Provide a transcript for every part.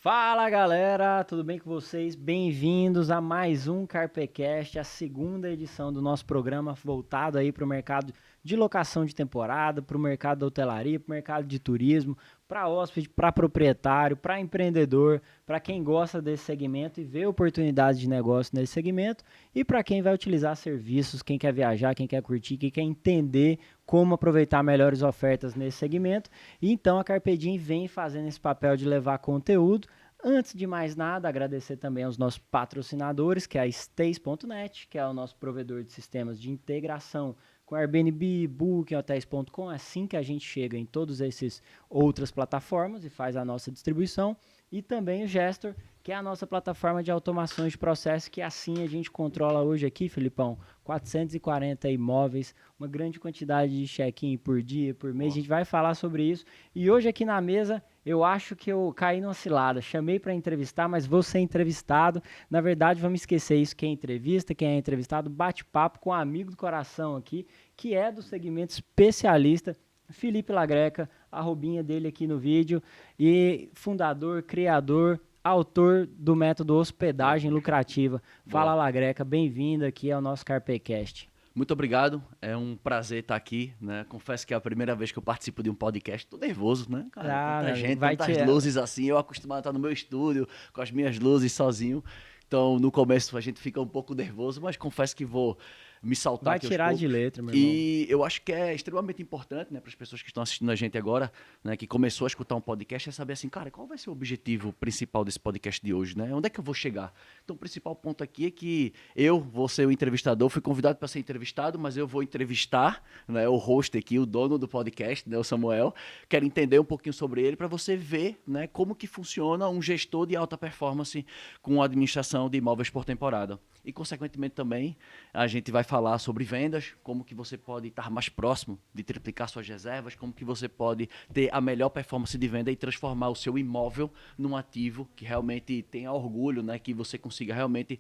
Fala galera, tudo bem com vocês? Bem-vindos a mais um Carpecast, a segunda edição do nosso programa voltado aí para o mercado de locação de temporada, para o mercado da hotelaria, para o mercado de turismo, para hóspede, para proprietário, para empreendedor, para quem gosta desse segmento e vê oportunidades de negócio nesse segmento e para quem vai utilizar serviços, quem quer viajar, quem quer curtir, quem quer entender como aproveitar melhores ofertas nesse segmento. E então a Carpedim vem fazendo esse papel de levar conteúdo. Antes de mais nada, agradecer também aos nossos patrocinadores, que é a Stays.net, que é o nosso provedor de sistemas de integração com Airbnb, Booking, Hotels.com, assim que a gente chega em todas essas outras plataformas e faz a nossa distribuição. E também o Gestor, que é a nossa plataforma de automações de processo, que assim a gente controla hoje aqui, Felipão, 440 imóveis, uma grande quantidade de check-in por dia, por mês. A gente vai falar sobre isso. E hoje aqui na mesa, eu acho que eu caí numa cilada. Chamei para entrevistar, mas vou ser entrevistado. Na verdade, vamos esquecer isso. Quem entrevista, quem é entrevistado, bate-papo com um amigo do coração aqui, que é do segmento especialista, Felipe Lagreca, a arrobinha dele aqui no vídeo, e fundador, criador, autor do método Hospedagem Lucrativa. Fala, Lagreca, bem-vindo aqui ao nosso Carpecast. Muito obrigado, é um prazer estar aqui, né? Confesso que é a primeira vez que eu participo de um podcast, tô nervoso, né? Cara, tanta gente, tantas luzes assim, eu acostumado a estar no meu estúdio, com as minhas luzes sozinho, então no começo a gente fica um pouco nervoso, mas confesso que vou me saltar aqui aos poucos. Vai tirar de letra, meu irmão. E eu acho que é extremamente importante, né, para as pessoas que estão assistindo a gente agora, né, que começou a escutar um podcast, é saber assim, cara, qual vai ser o objetivo principal desse podcast de hoje, né? Onde é que eu vou chegar? Então, o principal ponto aqui é que eu vou ser o entrevistador, fui convidado para ser entrevistado, mas eu vou entrevistar, né, o host aqui, o dono do podcast, né, o Samuel. Quero entender um pouquinho sobre ele para você ver, né, como que funciona um gestor de alta performance com a administração de imóveis por temporada. E, consequentemente, também a gente vai falar sobre vendas, como que você pode estar mais próximo de triplicar suas reservas, como que você pode ter a melhor performance de venda e transformar o seu imóvel num ativo que realmente tenha orgulho, né, que você consiga realmente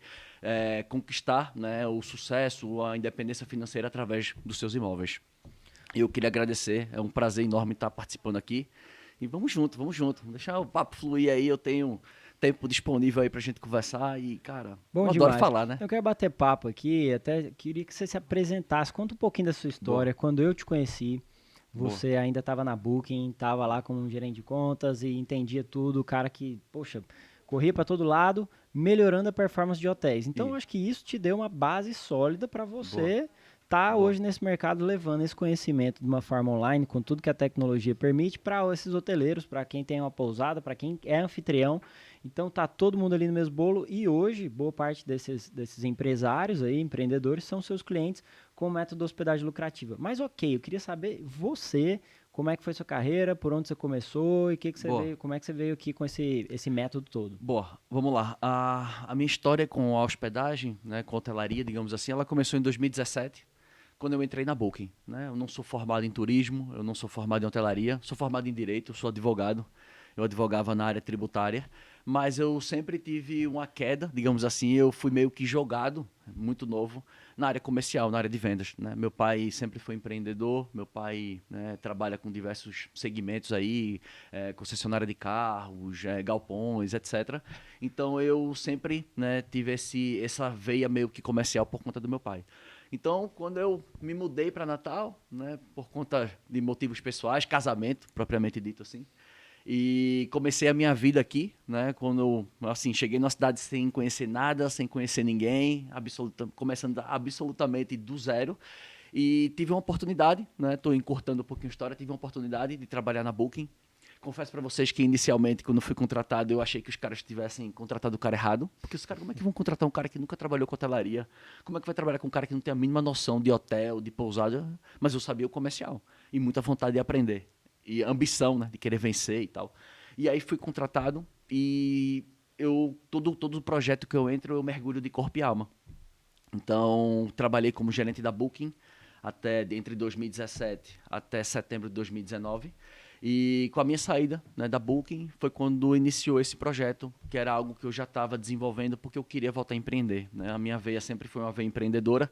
conquistar, né, o sucesso, a independência financeira através dos seus imóveis. Eu queria agradecer, é um prazer enorme estar participando aqui. E vamos junto, vamos deixar o papo fluir aí, eu tenho tempo disponível aí pra gente conversar e, cara, Bom eu demais. adoro falar, né? Eu quero bater papo aqui, até queria que você se apresentasse, conta um pouquinho da sua história. Boa. Quando eu te conheci, Boa. você ainda estava na Booking, estava lá como um gerente de contas e entendia tudo, o cara que, poxa, corria para todo lado, melhorando a performance de hotéis. Então, eu acho que isso te deu uma base sólida para você estar hoje nesse mercado levando esse conhecimento de uma forma online, com tudo que a tecnologia permite, para esses hoteleiros, para quem tem uma pousada, para quem é anfitrião. Então tá todo mundo ali no mesmo bolo e hoje boa parte desses empresários aí, empreendedores, são seus clientes com o método hospedagem lucrativa. Mas ok, eu queria saber você, como é que foi sua carreira, por onde você começou e que você veio, como é que você veio aqui com esse método todo? Boa, vamos lá. A minha história com a hospedagem, né, com a hotelaria, digamos assim, ela começou em 2017, quando eu entrei na Booking, né? Eu não sou formado em turismo, eu não sou formado em hotelaria, sou formado em direito, eu sou advogado. Eu advogava na área tributária, mas eu sempre tive uma queda, digamos assim, eu fui meio que jogado, muito novo, na área comercial, na área de vendas, né? Meu pai sempre foi empreendedor, meu pai, né, trabalha com diversos segmentos aí, concessionária de carros, galpões, etc. Então eu sempre, né, tive essa veia meio que comercial por conta do meu pai. Então, quando eu me mudei para Natal, né, por conta de motivos pessoais, casamento, propriamente dito assim, e comecei a minha vida aqui, né? Quando eu, assim, cheguei na cidade sem conhecer nada, sem conhecer ninguém, começando absolutamente do zero. E tive uma oportunidade, né? Estou encurtando um pouquinho a história, tive uma oportunidade de trabalhar na Booking. Confesso para vocês que inicialmente, quando fui contratado, eu achei que os caras tivessem contratado o cara errado. Porque os caras, como é que vão contratar um cara que nunca trabalhou com hotelaria? Como é que vai trabalhar com um cara que não tem a mínima noção de hotel, de pousada? Mas eu sabia o comercial e muita vontade de aprender. E ambição, né, de querer vencer e tal. E aí fui contratado e todo projeto que eu entro, eu mergulho de corpo e alma. Então, trabalhei como gerente da Booking entre 2017 até setembro de 2019. E com a minha saída, né, da Booking, foi quando iniciou esse projeto, que era algo que eu já estava desenvolvendo porque eu queria voltar a empreender, né? A minha veia sempre foi uma veia empreendedora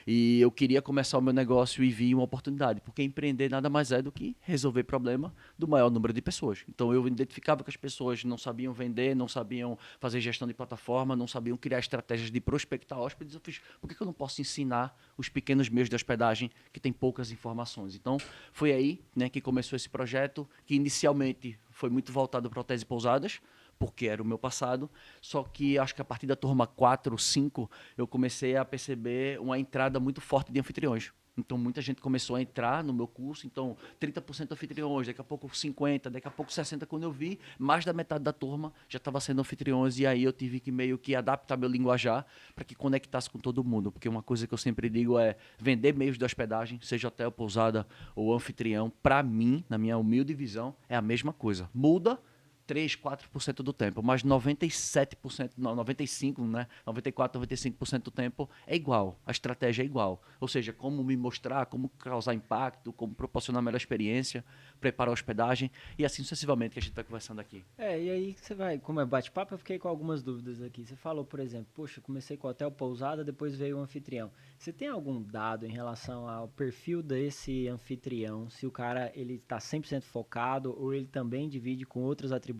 E eu queria começar o meu negócio e vi uma oportunidade, porque empreender nada mais é do que resolver problema do maior número de pessoas. Então eu identificava que as pessoas não sabiam vender, não sabiam fazer gestão de plataforma, não sabiam criar estratégias de prospectar hóspedes. Eu fiz, por que eu não posso ensinar os pequenos meios de hospedagem que têm poucas informações? Então foi aí, né, que começou esse projeto, que inicialmente foi muito voltado para hotéis e pousadas, porque era o meu passado, só que acho que a partir da turma 4, 5, eu comecei a perceber uma entrada muito forte de anfitriões. Então, muita gente começou a entrar no meu curso, então 30% anfitriões, daqui a pouco 50%, daqui a pouco 60%. Quando eu vi, mais da metade da turma já estava sendo anfitriões, e aí eu tive que meio que adaptar meu linguajar para que conectasse com todo mundo, porque uma coisa que eu sempre digo é vender meios de hospedagem, seja hotel, pousada ou anfitrião, para mim, na minha humilde visão, é a mesma coisa. Muda 3, 4% do tempo, mas 97%, não, 95%, né? 94, 95% do tempo é igual, a estratégia é igual. Ou seja, como me mostrar, como causar impacto, como proporcionar a melhor experiência, preparar a hospedagem e assim sucessivamente que a gente vai conversando aqui. E aí você vai, como é bate-papo, eu fiquei com algumas dúvidas aqui. Você falou, por exemplo, poxa, comecei com hotel, pousada, depois veio o anfitrião. Você tem algum dado em relação ao perfil desse anfitrião? Se o cara ele está 100% focado ou ele também divide com outras atribuições?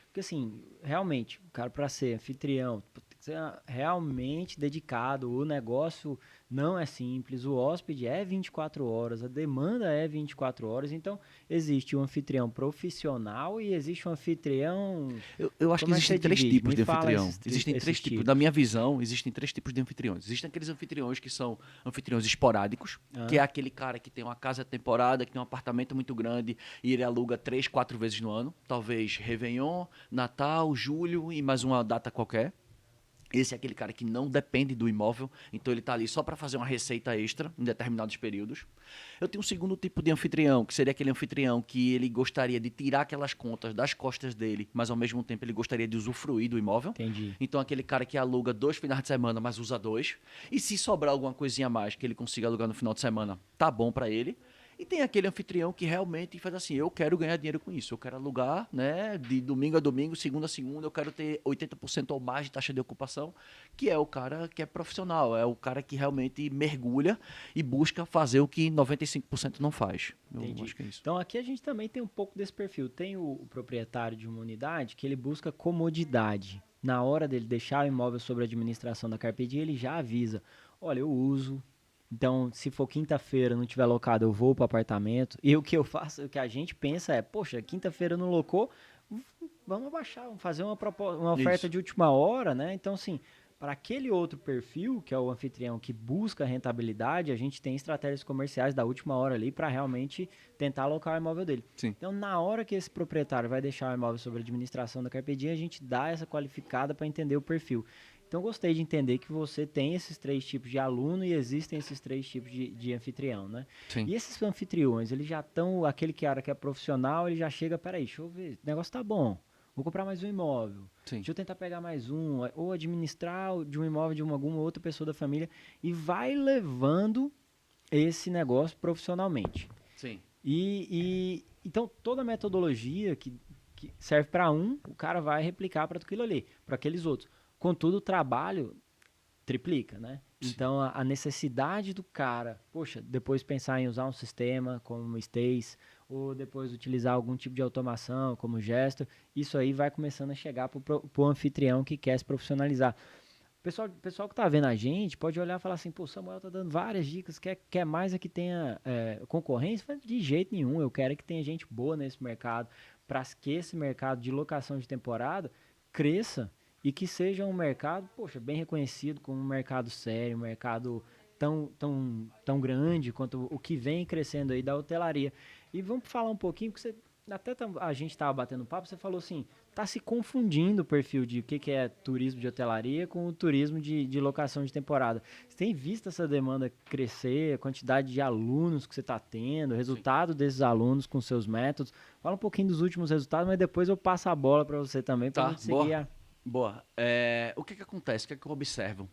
Porque assim, realmente, o cara para ser anfitrião tem que ser realmente dedicado, o negócio não é simples, o hóspede é 24 horas, a demanda é 24 horas, então existe o anfitrião profissional e existe o anfitrião. Eu acho que Como é que existem você três divide? tipos Me de fala anfitrião. Existem três tipos. Na minha visão, existem três tipos de anfitriões. Existem aqueles anfitriões que são anfitriões esporádicos, que é aquele cara que tem uma casa temporada, que tem um apartamento muito grande e ele aluga 3, 4 vezes no ano. Talvez Réveillon, Natal, Julho e mais uma data qualquer. Esse é aquele cara que não depende do imóvel, então ele está ali só para fazer uma receita extra em determinados períodos. Eu tenho um segundo tipo de anfitrião, que seria aquele anfitrião que ele gostaria de tirar aquelas contas das costas dele, mas ao mesmo tempo ele gostaria de usufruir do imóvel. Entendi. Então aquele cara que aluga 2 finais de semana, mas usa 2. E se sobrar alguma coisinha a mais que ele consiga alugar no final de semana, tá bom para ele. E tem aquele anfitrião que realmente faz assim, eu quero ganhar dinheiro com isso, eu quero alugar, né, de domingo a domingo, segunda a segunda, eu quero ter 80% ou mais de taxa de ocupação, que é o cara que é profissional, é o cara que realmente mergulha e busca fazer o que 95% não faz. Entendi. Acho que é isso. Então aqui a gente também tem um pouco desse perfil. Tem o proprietário de uma unidade que ele busca comodidade. Na hora dele deixar o imóvel sob a administração da Carpe Diem, ele já avisa: olha, eu uso. Então, se for quinta-feira não tiver locado, eu vou para o apartamento. E o que eu faço, o que a gente pensa é: poxa, quinta-feira não locou, vamos abaixar, vamos fazer uma oferta Isso. de última hora, né? Então, assim, para aquele outro perfil, que é o anfitrião que busca rentabilidade, a gente tem estratégias comerciais da última hora ali para realmente tentar alocar o imóvel dele. Sim. Então, na hora que esse proprietário vai deixar o imóvel sob a administração da Carpe Diem, a gente dá essa qualificada para entender o perfil. Então, gostei de entender que você tem esses três tipos de aluno e existem esses três tipos de anfitrião, né? Sim. E esses anfitriões, eles já estão, aquele cara que é profissional, ele já chega, peraí, deixa eu ver, o negócio tá bom, vou comprar mais um imóvel, Sim. deixa eu tentar pegar mais um, ou administrar de um imóvel de alguma outra pessoa da família, e vai levando esse negócio profissionalmente. Sim. Então, toda a metodologia que serve para um, o cara vai replicar para aquilo ali, para aqueles outros. Contudo, o trabalho triplica, né? Sim. Então, a necessidade do cara, poxa, depois pensar em usar um sistema como o Stace, ou depois utilizar algum tipo de automação, como o Gesto, isso aí vai começando a chegar para o anfitrião que quer se profissionalizar. O pessoal que está vendo a gente pode olhar e falar assim, pô, Samuel tá dando várias dicas, quer mais é que tenha concorrência? Mas de jeito nenhum, eu quero é que tenha gente boa nesse mercado, para que esse mercado de locação de temporada cresça e que seja um mercado, poxa, bem reconhecido como um mercado sério, um mercado tão grande quanto o que vem crescendo aí da hotelaria. E vamos falar um pouquinho, porque a gente estava batendo papo, você falou assim, tá se confundindo o perfil de o que é turismo de hotelaria com o turismo de locação de temporada. Você tem visto essa demanda crescer, a quantidade de alunos que você está tendo, o resultado desses alunos com seus métodos? Fala um pouquinho dos últimos resultados, mas depois eu passo a bola para você também, para a gente seguir Boa. O que acontece? O que eu observo?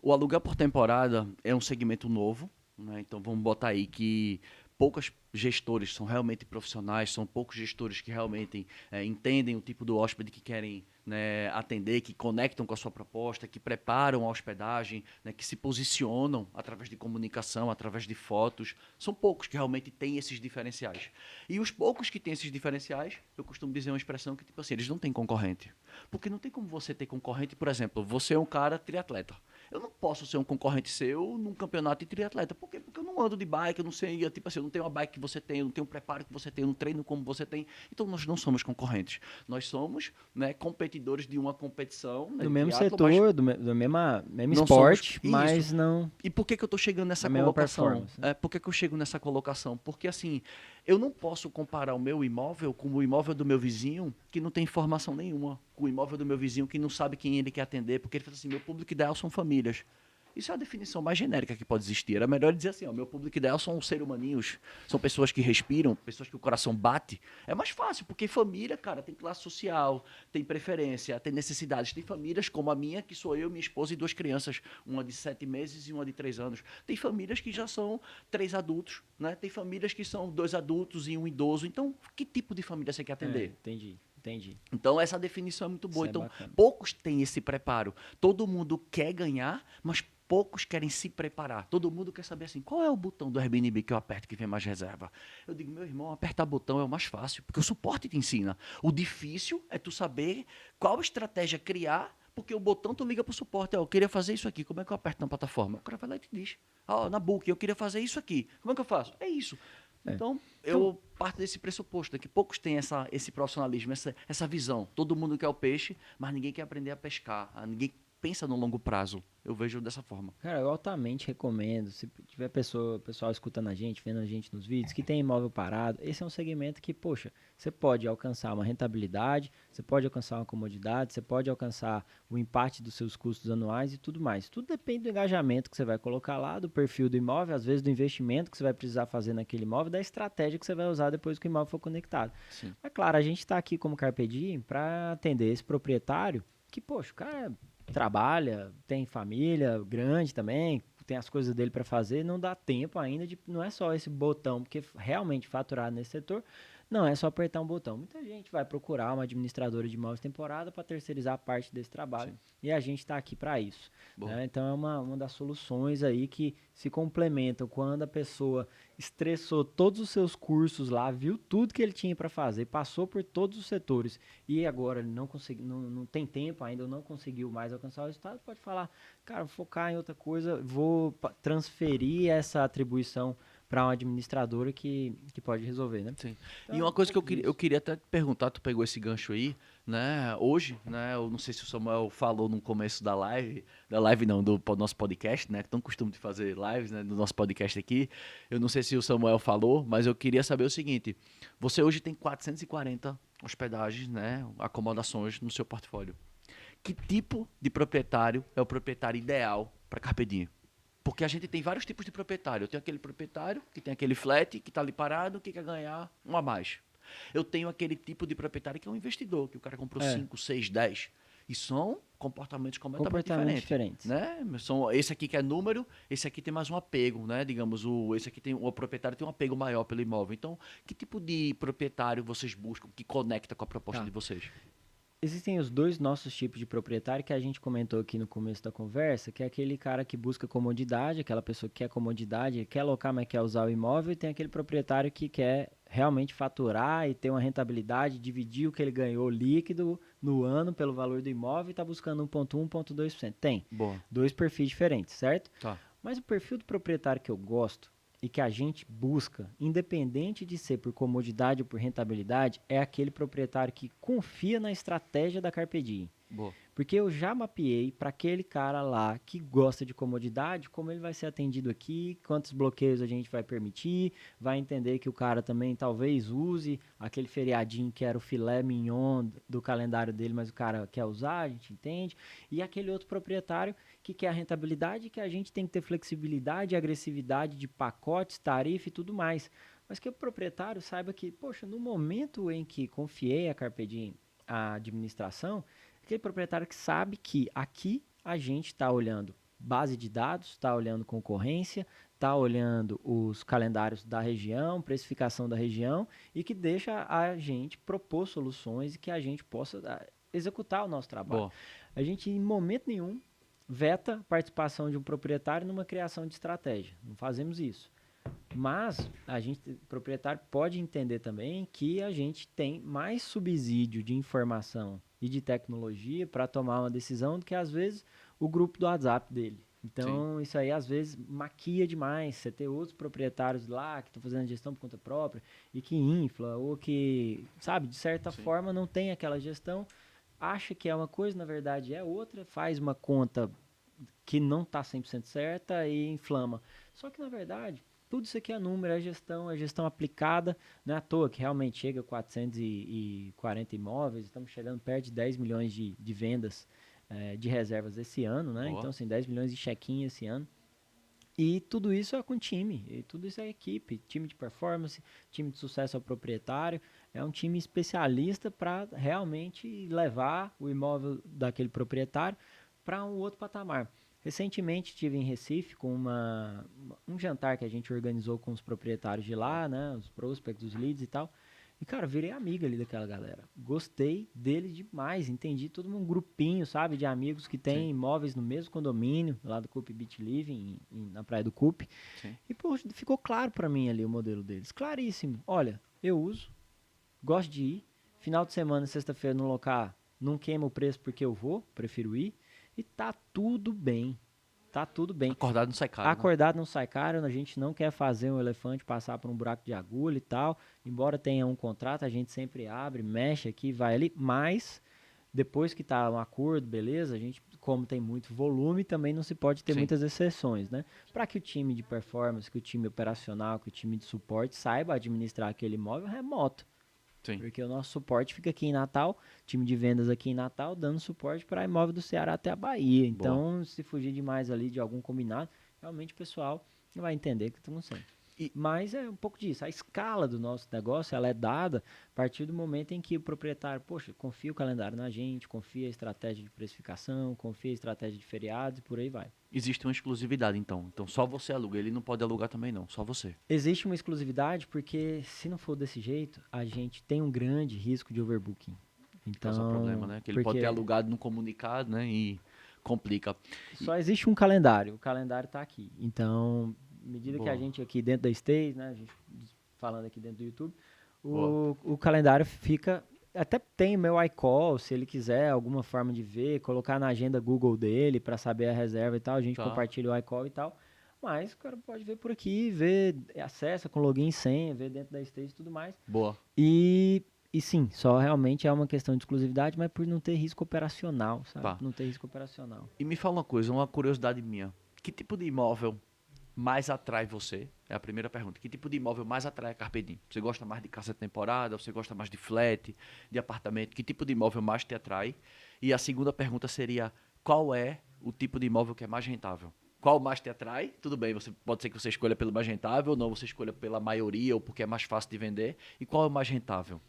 O aluguel por temporada é um segmento novo, né? Então vamos botar aí que poucos gestores são realmente profissionais, são poucos gestores que realmente entendem o tipo do hóspede que querem, né, atender, que conectam com a sua proposta, que preparam a hospedagem, né, que se posicionam através de comunicação, através de fotos. São poucos que realmente têm esses diferenciais. E os poucos que têm esses diferenciais, eu costumo dizer uma expressão que, tipo assim, eles não têm concorrente. Porque não tem como você ter concorrente, por exemplo, você é um cara triatleta. Eu não posso ser um concorrente seu num campeonato de triatleta. Por quê? Porque eu não ando de bike, eu não sei, tipo assim, eu não tenho uma bike que você tem, eu não tenho um preparo que você tem, eu não treino como você tem. Então nós não somos concorrentes. Nós somos, né, competidores de uma competição, né, Do de mesmo triatlo, mas setor, do mesmo não somos esporte, isso. mas não E por que que eu estou chegando nessa a mesma colocação? performance, né? Por que que eu chego nessa colocação? Porque assim, eu não posso comparar o meu imóvel com o imóvel do meu vizinho que não tem informação nenhuma, com o imóvel do meu vizinho que não sabe quem ele quer atender, porque ele fala assim, meu público ideal são famílias. Isso é a definição mais genérica que pode existir. Era melhor dizer assim, ó, meu público ideal são os seres humaninhos, são pessoas que respiram, pessoas que o coração bate. É mais fácil, porque família, cara, tem classe social, tem preferência, tem necessidades. Tem famílias como a minha, que sou eu, minha esposa e 2 crianças, uma de 7 meses e uma de 3 anos. Tem famílias que já são 3 adultos, né? Tem famílias que são 2 adultos e um idoso. Então, que tipo de família você quer atender? Entendi. Então, essa definição é muito Isso boa. é Então, bacana. poucos têm esse preparo. Todo mundo quer ganhar, mas poucos querem se preparar. Todo mundo quer saber assim, qual é o botão do Airbnb que eu aperto que vem mais reserva? Eu digo, meu irmão, apertar botão é o mais fácil, porque o suporte te ensina. O difícil é tu saber qual estratégia criar, porque o botão tu liga pro suporte. Eu queria fazer isso aqui, como é que eu aperto na plataforma? O cara vai lá e te diz. Na Booking, eu queria fazer isso aqui. Como é que eu faço? É isso. Então, eu parto desse pressuposto, né, que poucos têm esse profissionalismo, essa visão. Todo mundo quer o peixe, mas ninguém quer aprender a pescar. Ninguém pensa no longo prazo. Eu vejo dessa forma. Cara, eu altamente recomendo, se tiver pessoal escutando a gente, vendo a gente nos vídeos, que tem imóvel parado, esse é um segmento que, poxa, você pode alcançar uma rentabilidade, você pode alcançar uma comodidade, você pode alcançar o empate dos seus custos anuais e tudo mais. Tudo depende do engajamento que você vai colocar lá, do perfil do imóvel, às vezes do investimento que você vai precisar fazer naquele imóvel, da estratégia que você vai usar depois que o imóvel for conectado. Sim. Mas claro, a gente está aqui como Carpe Diem para atender esse proprietário que, poxa, o cara trabalha, tem família grande também, tem as coisas dele para fazer, não dá tempo ainda de, não é só esse botão, porque realmente faturar nesse setor não é só apertar um botão. Muita gente vai procurar uma administradora de imóveis temporada para terceirizar parte desse trabalho. Sim. E a gente está aqui para isso. Né? Então é uma das soluções aí que se complementam quando a pessoa estressou todos os seus cursos lá, viu tudo que ele tinha para fazer, passou por todos os setores e agora ele não tem tempo ainda, ou não conseguiu mais alcançar o resultado, pode falar, cara, vou focar em outra coisa, vou transferir essa atribuição para uma administradora que pode resolver, né? Sim. Então, e uma coisa que eu queria até te perguntar, tu pegou esse gancho aí, né? Hoje, né? Eu não sei se o Samuel falou no começo da live não, do nosso podcast, né? Que tão costume de fazer lives, né? Do nosso podcast aqui. Eu não sei se o Samuel falou, mas eu queria saber o seguinte: você hoje tem 440 hospedagens, né? Acomodações no seu portfólio. Que tipo de proprietário é o proprietário ideal para Carpe Diem? Porque a gente tem vários tipos de proprietário. Eu tenho aquele proprietário que tem aquele flat, que está ali parado, que quer ganhar um a mais. Eu tenho aquele tipo de proprietário que é um investidor, que o cara comprou 5, 6, 10. E são comportamentos completamente diferentes. Né? Esse aqui que é número, esse aqui tem mais um apego, né? Digamos, esse aqui tem o proprietário tem um apego maior pelo imóvel. Então, que tipo de proprietário vocês buscam que conecta com a proposta de vocês? Existem os dois nossos tipos de proprietário que a gente comentou aqui no começo da conversa, que é aquele cara que busca comodidade, aquela pessoa que quer comodidade, quer alocar, mas quer usar o imóvel, e tem aquele proprietário que quer realmente faturar e ter uma rentabilidade, dividir o que ele ganhou líquido no ano pelo valor do imóvel e está buscando 1,1%, 1,2%. Tem. Boa. Dois perfis diferentes, certo? Tá. Mas o perfil do proprietário que eu gosto e que a gente busca, independente de ser por comodidade ou por rentabilidade, é aquele proprietário que confia na estratégia da Carpe Diem. Boa. Porque eu já mapeei para aquele cara lá que gosta de comodidade, como ele vai ser atendido aqui, quantos bloqueios a gente vai permitir, vai entender que o cara também talvez use aquele feriadinho que era o filé mignon do calendário dele, mas o cara quer usar, a gente entende. E aquele outro proprietário que quer a rentabilidade, que a gente tem que ter flexibilidade e agressividade de pacotes, tarifa e tudo mais. Mas que o proprietário saiba que, poxa, no momento em que confiei a Carpe Diem, a administração, aquele proprietário que sabe que aqui a gente está olhando base de dados, está olhando concorrência, está olhando os calendários da região, precificação da região, e que deixa a gente propor soluções e que a gente possa executar o nosso trabalho. Boa. A gente, em momento nenhum, veta a participação de um proprietário numa criação de estratégia. Não fazemos isso. Mas o proprietário pode entender também que a gente tem mais subsídio de informação e de tecnologia para tomar uma decisão do que, às vezes, o grupo do WhatsApp dele. Então, isso aí, às vezes, maquia demais. Você ter outros proprietários lá que estão fazendo a gestão por conta própria e que infla, ou que, sabe, de certa forma não tem aquela gestão, acha que é uma coisa, na verdade é outra, faz uma conta que não está 100% certa e inflama. Só que, na verdade, tudo isso aqui é número, é gestão aplicada, não é à toa que realmente chega a 440 imóveis, estamos chegando perto de 10 milhões de vendas de reservas esse ano, né? Boa. Então, assim, 10 milhões de check-in esse ano. E tudo isso é com time, e tudo isso é equipe, time de performance, time de sucesso ao proprietário, é um time especialista para realmente levar o imóvel daquele proprietário para um outro patamar. Recentemente estive em Recife com um jantar que a gente organizou com os proprietários de lá, né, os prospects, os leads e tal. E, cara, virei amiga ali daquela galera. Gostei deles demais. Entendi todo um grupinho, sabe, de amigos que tem imóveis no mesmo condomínio, lá do Cup Beach Living, na Praia do Cup. E, pô, ficou claro pra mim ali o modelo deles. Claríssimo. Olha, eu uso, gosto de ir. Final de semana, sexta-feira, no local, não queima o preço porque eu vou, prefiro ir. E tá tudo bem. Tá tudo bem. Acordado não sai caro. Acordado não sai caro, a gente não quer fazer um elefante passar por um buraco de agulha e tal. Embora tenha um contrato, a gente sempre abre, mexe aqui, vai ali. Mas, depois que tá um acordo, beleza, a gente, como tem muito volume, também não se pode ter muitas exceções, né? Para que o time de performance, que o time operacional, que o time de suporte saiba administrar aquele imóvel remoto. Sim. Porque o nosso suporte fica aqui em Natal, time de vendas aqui em Natal, dando suporte para imóvel do Ceará até a Bahia. Então, se fugir demais ali de algum combinado, realmente o pessoal vai entender que estamos sendo. Mas é um pouco disso. A escala do nosso negócio, ela é dada a partir do momento em que o proprietário, poxa, confia o calendário na gente, confia a estratégia de precificação, confia a estratégia de feriados e por aí vai. Existe uma exclusividade, então. Então, só você aluga. Ele não pode alugar também, não. Só você. Existe uma exclusividade porque, se não for desse jeito, a gente tem um grande risco de overbooking. Então, esse é o problema, né? Que ele pode ter alugado no comunicado, né? E complica. Só existe um calendário. O calendário está aqui. Então, à medida que a gente aqui dentro da Stays, né? A gente falando aqui dentro do YouTube, o calendário fica... Até tem o meu iCall, se ele quiser alguma forma de ver, colocar na agenda Google dele para saber a reserva e tal, a gente compartilha o iCall e tal. Mas o cara pode ver por aqui, ver, acessa com login e senha, ver dentro da Stays e tudo mais. Boa. E sim, só realmente é uma questão de exclusividade, mas por não ter risco operacional, sabe? Não ter risco operacional. E me fala uma coisa, uma curiosidade minha. Que tipo de imóvel mais atrai você? É a primeira pergunta. Que tipo de imóvel mais atrai a Carpe Diem? Você gosta mais de casa de temporada? Você gosta mais de flat, de apartamento? Que tipo de imóvel mais te atrai? E a segunda pergunta seria, qual é o tipo de imóvel que é mais rentável? Qual mais te atrai? Tudo bem, pode ser que você escolha pelo mais rentável, ou não, você escolha pela maioria, ou porque é mais fácil de vender. E qual é o mais rentável?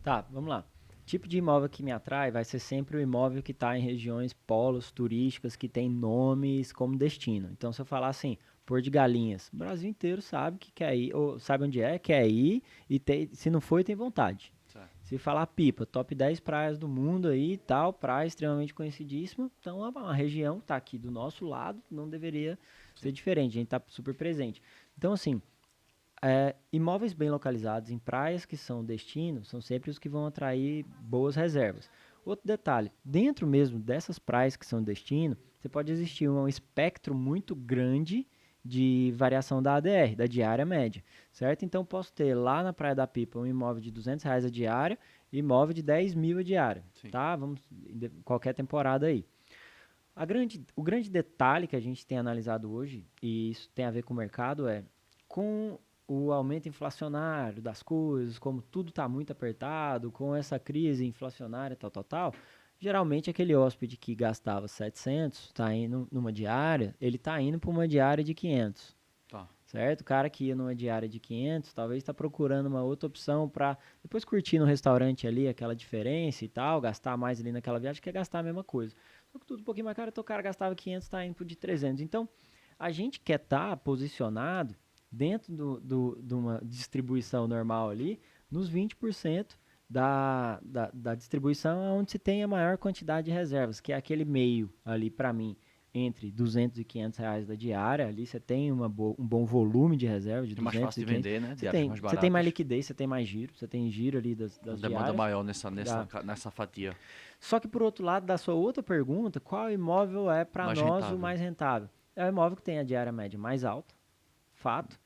Tá, vamos lá. Tipo de imóvel que me atrai vai ser sempre o imóvel que está em regiões polos turísticas que tem nomes como destino. Então, se eu falar assim, Porto de Galinhas, o Brasil inteiro sabe que quer ir, ou sabe onde é, quer ir, e se não foi, tem vontade. Certo. Se falar Pipa, top 10 praias do mundo aí e tal, praia extremamente conhecidíssima, então a região está aqui do nosso lado, não deveria ser diferente, a gente está super presente. Então, assim, imóveis bem localizados em praias que são destino, são sempre os que vão atrair boas reservas. Outro detalhe, dentro mesmo dessas praias que são destino, você pode existir um espectro muito grande de variação da ADR, da diária média, certo? Então, posso ter lá na Praia da Pipa um imóvel de R$200 a diária e imóvel de 10 mil a diária, tá? Vamos, qualquer temporada aí. O grande detalhe que a gente tem analisado hoje, e isso tem a ver com o mercado, com o aumento inflacionário das coisas, como tudo está muito apertado, com essa crise inflacionária, tal, geralmente aquele hóspede que gastava 700, está indo numa diária, ele está indo para uma diária de 500, certo? O cara que ia numa diária de 500, talvez está procurando uma outra opção para depois curtir no restaurante ali aquela diferença e tal, gastar mais ali naquela viagem, quer gastar a mesma coisa. Só que tudo um pouquinho mais caro, então o cara gastava 500, está indo pro de 300. Então, a gente quer estar posicionado dentro de uma distribuição normal ali, nos 20% da distribuição onde se tem a maior quantidade de reservas, que é aquele meio ali para mim, entre 200 e 500 reais da diária, ali você tem um bom volume de reserva, de É mais 200 fácil e de 500. vender, né? Você Diárias tem, mais você tem mais baratas. liquidez, você tem mais giro, você tem giro ali das Uma demanda diárias. maior nessa fatia. Só que por outro lado, da sua outra pergunta, qual imóvel é para Mais nós o rentável. mais rentável? É o imóvel que tem a diária média mais alta, fato,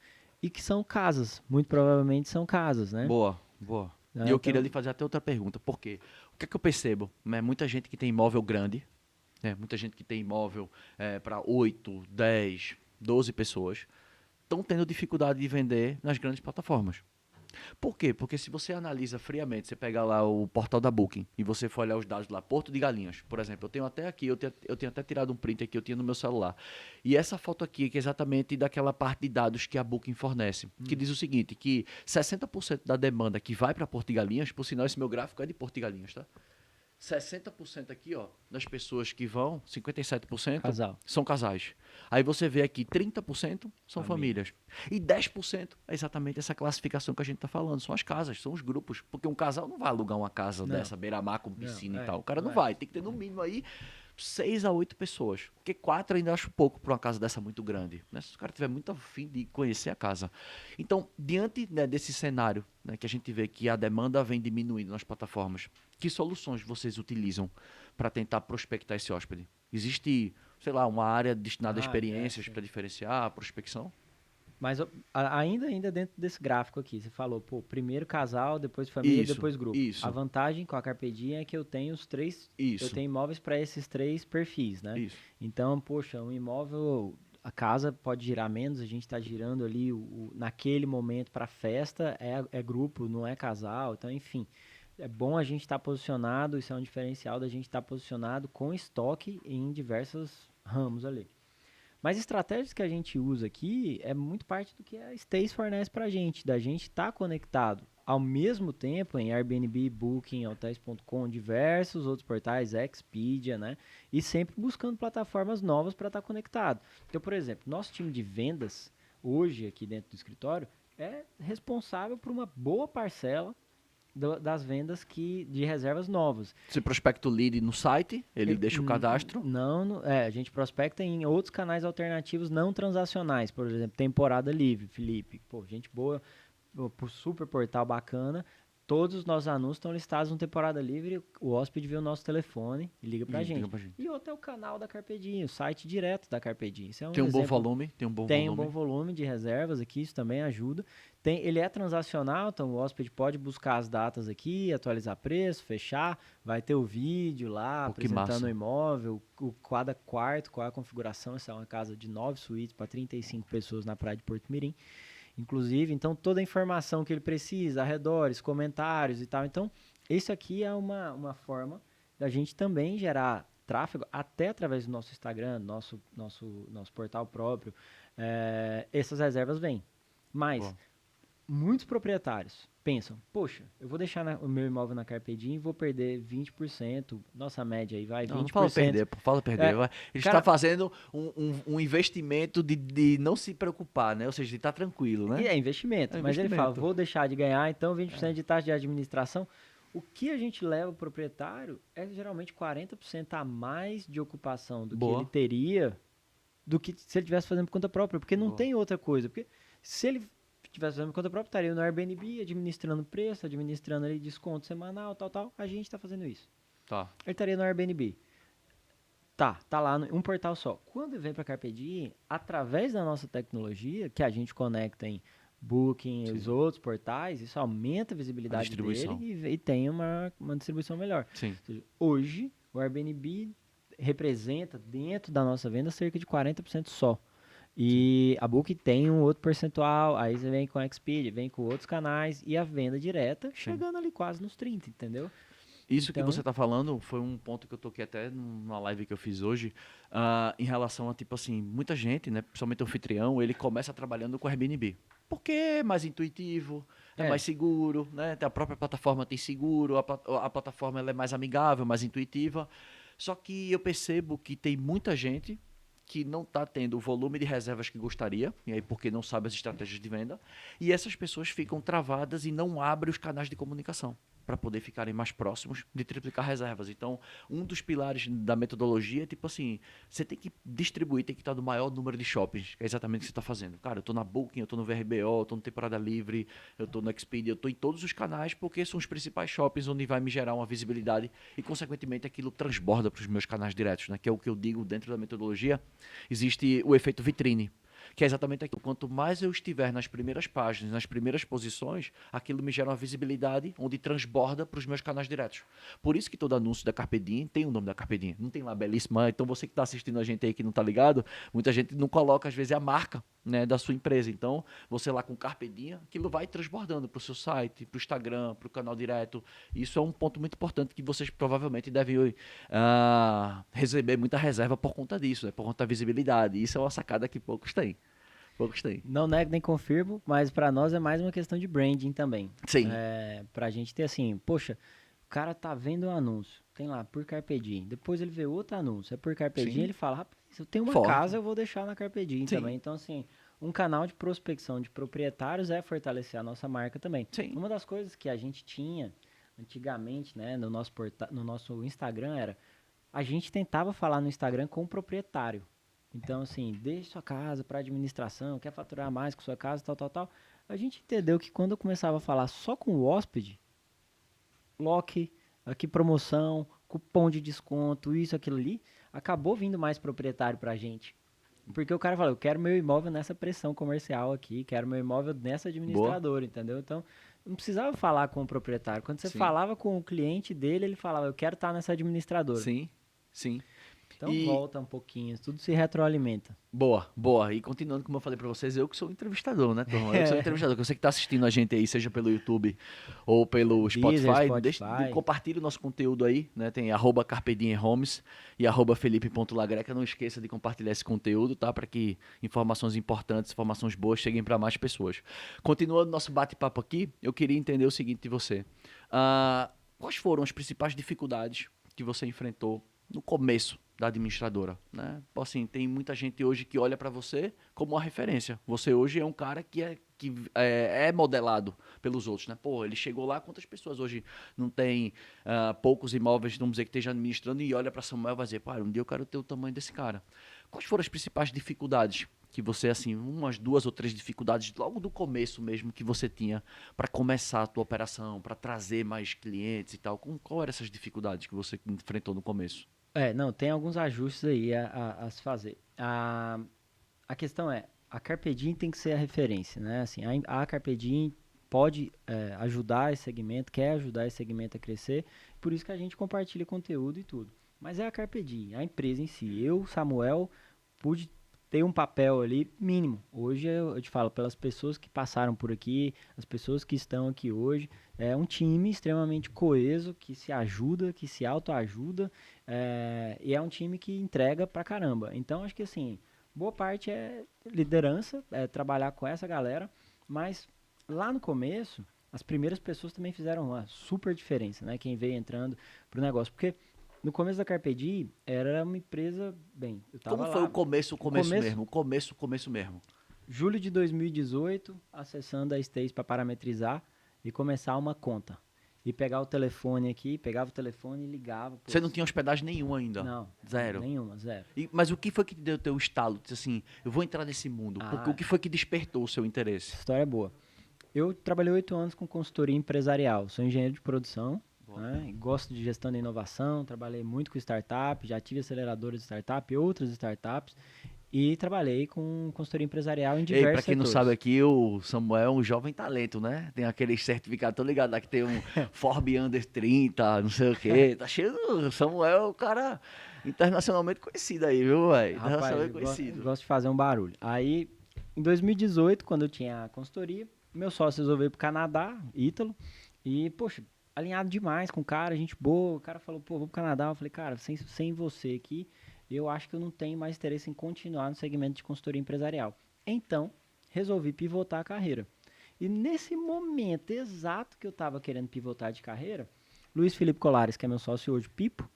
e que são casas, muito provavelmente são casas, né? Boa, boa. Né, E eu então- queria lhe fazer até outra pergunta. Por quê? O que é que eu percebo? Né? Muita gente que tem imóvel grande, né? Muita gente que tem imóvel para 8, 10, 12 pessoas, estão tendo dificuldade de vender nas grandes plataformas. Por quê? Porque se você analisa friamente, você pega lá o portal da Booking e você for olhar os dados lá, Porto de Galinhas, por exemplo, eu tenho até aqui, eu tenho até tirado um print aqui, eu tinha no meu celular. E essa foto aqui, que é exatamente daquela parte de dados que a Booking fornece, que diz o seguinte, que 60% da demanda que vai para Porto de Galinhas, por sinal esse meu gráfico é de Porto de Galinhas, tá? 60% aqui, ó, das pessoas que vão, 57% Casal. são casais. Aí você vê aqui 30% são Família. famílias. E 10% é exatamente essa classificação que a gente está falando. São as casas, são os grupos. Porque um casal não vai alugar uma casa Não. dessa, beira-mar com piscina Não, e tal. O cara não é. vai. Tem que ter no mínimo aí 6 a 8 pessoas. Porque 4 ainda acho pouco para uma casa dessa muito grande. Né? Se o cara tiver muito afim de conhecer a casa. Então, diante, né, desse cenário, né, que a gente vê que a demanda vem diminuindo nas plataformas, que soluções vocês utilizam para tentar prospectar esse hóspede? Existe, sei lá, uma área destinada a experiências sim. para diferenciar a prospecção? Mas ainda dentro desse gráfico aqui, você falou, pô, primeiro casal, depois família, Isso, depois grupo. isso. A vantagem com a Carpe Diem é que eu tenho os três, Isso. eu tenho imóveis para esses três perfis, né? Isso. Então, poxa, um imóvel, a casa pode girar menos, a gente está girando ali naquele momento para festa, é grupo, não é casal, então, enfim. É bom a gente estar posicionado, isso é um diferencial da gente estar posicionado com estoque em diversos ramos ali. Mas estratégias que a gente usa aqui é muito parte do que a Stace fornece para a gente, da gente estar conectado ao mesmo tempo em Airbnb, Booking, Hotels.com, diversos outros portais, Expedia, né? E sempre buscando plataformas novas para estar conectado. Então, por exemplo, nosso time de vendas, hoje aqui dentro do escritório, é responsável por uma boa parcela das vendas de reservas novas. Você prospecta o lead no site, ele deixa o cadastro. Não, a gente prospecta em outros canais alternativos não transacionais, por exemplo, Temporada Livre, Felipe. Pô, gente boa, super portal bacana. Todos os nossos anúncios estão listados no Temporada Livre. O hóspede vê o nosso telefone e liga pra gente. E outro é o canal da Carpe Diem, o site direto da Carpe Diem. Isso é Tem um bom exemplo. volume, Tem um bom volume de reservas aqui, isso também ajuda. Ele é transacional, então o hóspede pode buscar as datas aqui, atualizar preço, fechar. Vai ter o vídeo lá, apresentando o imóvel, cada quarto, qual é a configuração. Essa é uma casa de 9 suítes para 35 pessoas na praia de Porto Mirim. Inclusive, então toda a informação que ele precisa, arredores, comentários e tal. Então, isso aqui é uma forma da gente também gerar tráfego, até através do nosso Instagram, nosso portal próprio. Essas reservas vêm. Mas muitos proprietários pensam, poxa, eu vou deixar o meu imóvel na Carpe Diem e vou perder 20%, nossa média aí vai 20%. Não fala perder. Ele está fazendo um investimento de não se preocupar, né? Ou seja, de estar tranquilo, né? E é investimento, mas ele fala, vou deixar de ganhar, então 20% de taxa de administração. O que a gente leva o proprietário é geralmente 40% a mais de ocupação do que ele teria do que se ele estivesse fazendo por conta própria, porque não tem outra coisa. Porque se ele estivesse fazendo por conta própria, estaria no Airbnb, administrando preço, administrando ali desconto semanal, tal. A gente está fazendo isso. Tá. Ele estaria no Airbnb. Tá lá um portal só. Quando ele vem para Carpe Diem, através da nossa tecnologia, que a gente conecta em Booking e os outros portais, isso aumenta a visibilidade dele e tem uma distribuição melhor. Sim. Ou seja, hoje, o Airbnb representa, dentro da nossa venda, cerca de 40% só. E a Booking tem um outro percentual, aí você vem com a Expedia, vem com outros canais, e a venda direta chegando ali quase nos 30%, entendeu? Isso que Então, você está falando foi um ponto que eu toquei até numa live que eu fiz hoje, em relação a, tipo assim, muita gente, né, principalmente o anfitrião, ele começa trabalhando com Airbnb. Porque é mais intuitivo, é é, mais seguro, né? A própria plataforma tem seguro, a plataforma ela é mais amigável, mais intuitiva. Só que eu percebo que tem muita gente que não está tendo o volume de reservas que gostaria, e aí porque não sabe as estratégias de venda, e essas pessoas ficam travadas e não abrem os canais de comunicação para poder ficarem mais próximos de triplicar reservas. Então, um dos pilares da metodologia é tipo assim, você tem que distribuir, tem que estar no maior número de shoppings, que é exatamente o que você está fazendo. Cara, eu estou na Booking, eu estou no VRBO, eu estou no Temporada Livre, eu estou no Expedia, eu estou em todos os canais, porque são os principais shoppings onde vai me gerar uma visibilidade e, consequentemente, aquilo transborda para os meus canais diretos, né? Que é o que eu digo dentro da metodologia. Existe o efeito vitrine, que é exatamente aquilo. Quanto mais eu estiver nas primeiras páginas, nas primeiras posições, aquilo me gera uma visibilidade onde transborda para os meus canais diretos. Por isso que todo anúncio da Carpe Diem tem o nome da Carpe Diem. Não tem lá belíssima. Então você que está assistindo a gente aí que não está ligado, muita gente não coloca, às vezes, a marca, né, da sua empresa. Então, você lá com Carpe Diem, aquilo vai transbordando para o seu site, para o Instagram, para o canal direto. Isso é um ponto muito importante que vocês provavelmente devem receber muita reserva por conta disso, né, por conta da visibilidade. Isso é uma sacada que poucos têm. Poucos têm. não nego nem confirmo, mas para nós é mais uma questão de branding também. Sim, Pra gente ter assim, poxa, o cara tá vendo um anúncio, tem lá, por Carpe Diem. Depois ele vê outro anúncio, é por Carpe Diem, sim, ele fala, rapaz, se eu tenho uma forte. casa, eu vou deixar na Carpe Diem Sim, também. Então, assim, um canal de prospecção de proprietários é fortalecer a nossa marca também. sim, Uma das coisas que a gente tinha antigamente, né, no nosso Instagram era, a gente tentava falar no Instagram com o proprietário. Então, assim, deixe sua casa para administração, quer faturar mais com sua casa, tal, tal, tal. A gente entendeu que quando eu começava a falar só com o hóspede, Loki, aqui promoção, cupom de desconto, isso, aquilo ali, acabou vindo mais proprietário pra gente. Porque o cara fala, eu quero meu imóvel nessa pressão comercial aqui, quero meu imóvel nessa boa, administradora, entendeu? Então, não precisava falar com o proprietário. Quando você sim, falava com o cliente dele, ele falava, eu quero estar nessa administradora. sim, sim. Então E volta um pouquinho, tudo se retroalimenta. boa, boa. E continuando, como eu falei pra vocês, eu que sou o entrevistador, né, turma? Eu que sou o entrevistador. Que você que tá assistindo a gente aí, seja pelo YouTube ou pelo Deezer, Spotify, Spotify. compartilhe o nosso conteúdo aí, né? Tem @carpediemhomes e @felipe.lagreca. Não esqueça de compartilhar esse conteúdo, tá? Para que informações importantes, informações boas cheguem para mais pessoas. Continuando nosso bate-papo aqui, eu queria entender o seguinte de você. Quais foram as principais dificuldades que você enfrentou no começo da administradora, né? Assim, tem muita gente hoje que olha para você como uma referência. Você hoje é um cara que é modelado pelos outros, né? Pô, ele chegou lá, quantas pessoas hoje não tem poucos imóveis, vamos dizer, que esteja administrando e olha para Samuel e vai dizer, pá, um dia eu quero ter o tamanho desse cara. Quais foram as principais dificuldades que você, assim, umas 2 ou 3 dificuldades logo do começo mesmo que você tinha para começar a tua operação, para trazer mais clientes e tal? Qual eram essas dificuldades que você enfrentou no começo? Não, tem alguns ajustes aí a se fazer. A questão é, a Carpe Diem tem que ser a referência, né? Assim, a Carpe Diem pode ajudar esse segmento, quer ajudar esse segmento a crescer, por isso que a gente compartilha conteúdo e tudo. Mas é a Carpe Diem, a empresa em si. Eu, Samuel, pude ter um papel ali mínimo. Hoje eu te falo, pelas pessoas que passaram por aqui, as pessoas que estão aqui hoje, é um time extremamente coeso, que se ajuda, que se autoajuda, e é um time que entrega pra caramba. Então acho que assim, boa parte é liderança, é trabalhar com essa galera, mas lá no começo, as primeiras pessoas também fizeram uma super diferença, né? Quem veio entrando pro negócio, porque no começo da Carpe Diem era uma empresa, bem, eu Como tava foi o lá, começo, o o começo começo, mesmo? O começo, o começo mesmo. julho de 2018, acessando a Stace para parametrizar e começar uma conta. E pegar o telefone aqui, pegava o telefone e ligava. Você não tinha hospedagem nenhuma ainda? Não, Zero. nenhuma, zero. Mas o que foi que te deu o teu estalo? Disse assim, eu vou entrar nesse mundo. Porque o Ah, que foi que despertou o seu interesse? essa história é boa. Eu trabalhei 8 anos com consultoria empresarial, sou engenheiro de produção, Boa. né, gosto de gestão de inovação, trabalhei muito com startup, já tive aceleradoras de startup, outras startups, e trabalhei com consultoria empresarial em Ei, pra diversos quem não setores. sabe aqui, o Samuel é um jovem talento, né? Tem aqueles certificados, tô ligado lá que tem um Forbes Under 30, não sei o quê. Tá cheio. O Samuel é um cara internacionalmente conhecido aí, viu, velho? Rapaz, Internacionalmente eu conhecido. gosto de fazer um barulho. Aí, em 2018, quando eu tinha a consultoria, meu sócio resolveu ir pro Canadá, Ítalo, e, poxa, alinhado demais com o cara, gente boa. O cara falou, pô, vou pro Canadá. Eu falei, cara, sem você aqui, eu acho que eu não tenho mais interesse em continuar no segmento de consultoria empresarial. Então, resolvi pivotar a carreira. E nesse momento exato que eu estava querendo pivotar de carreira, Luiz Felipe Colares, que é meu sócio hoje, Pipo,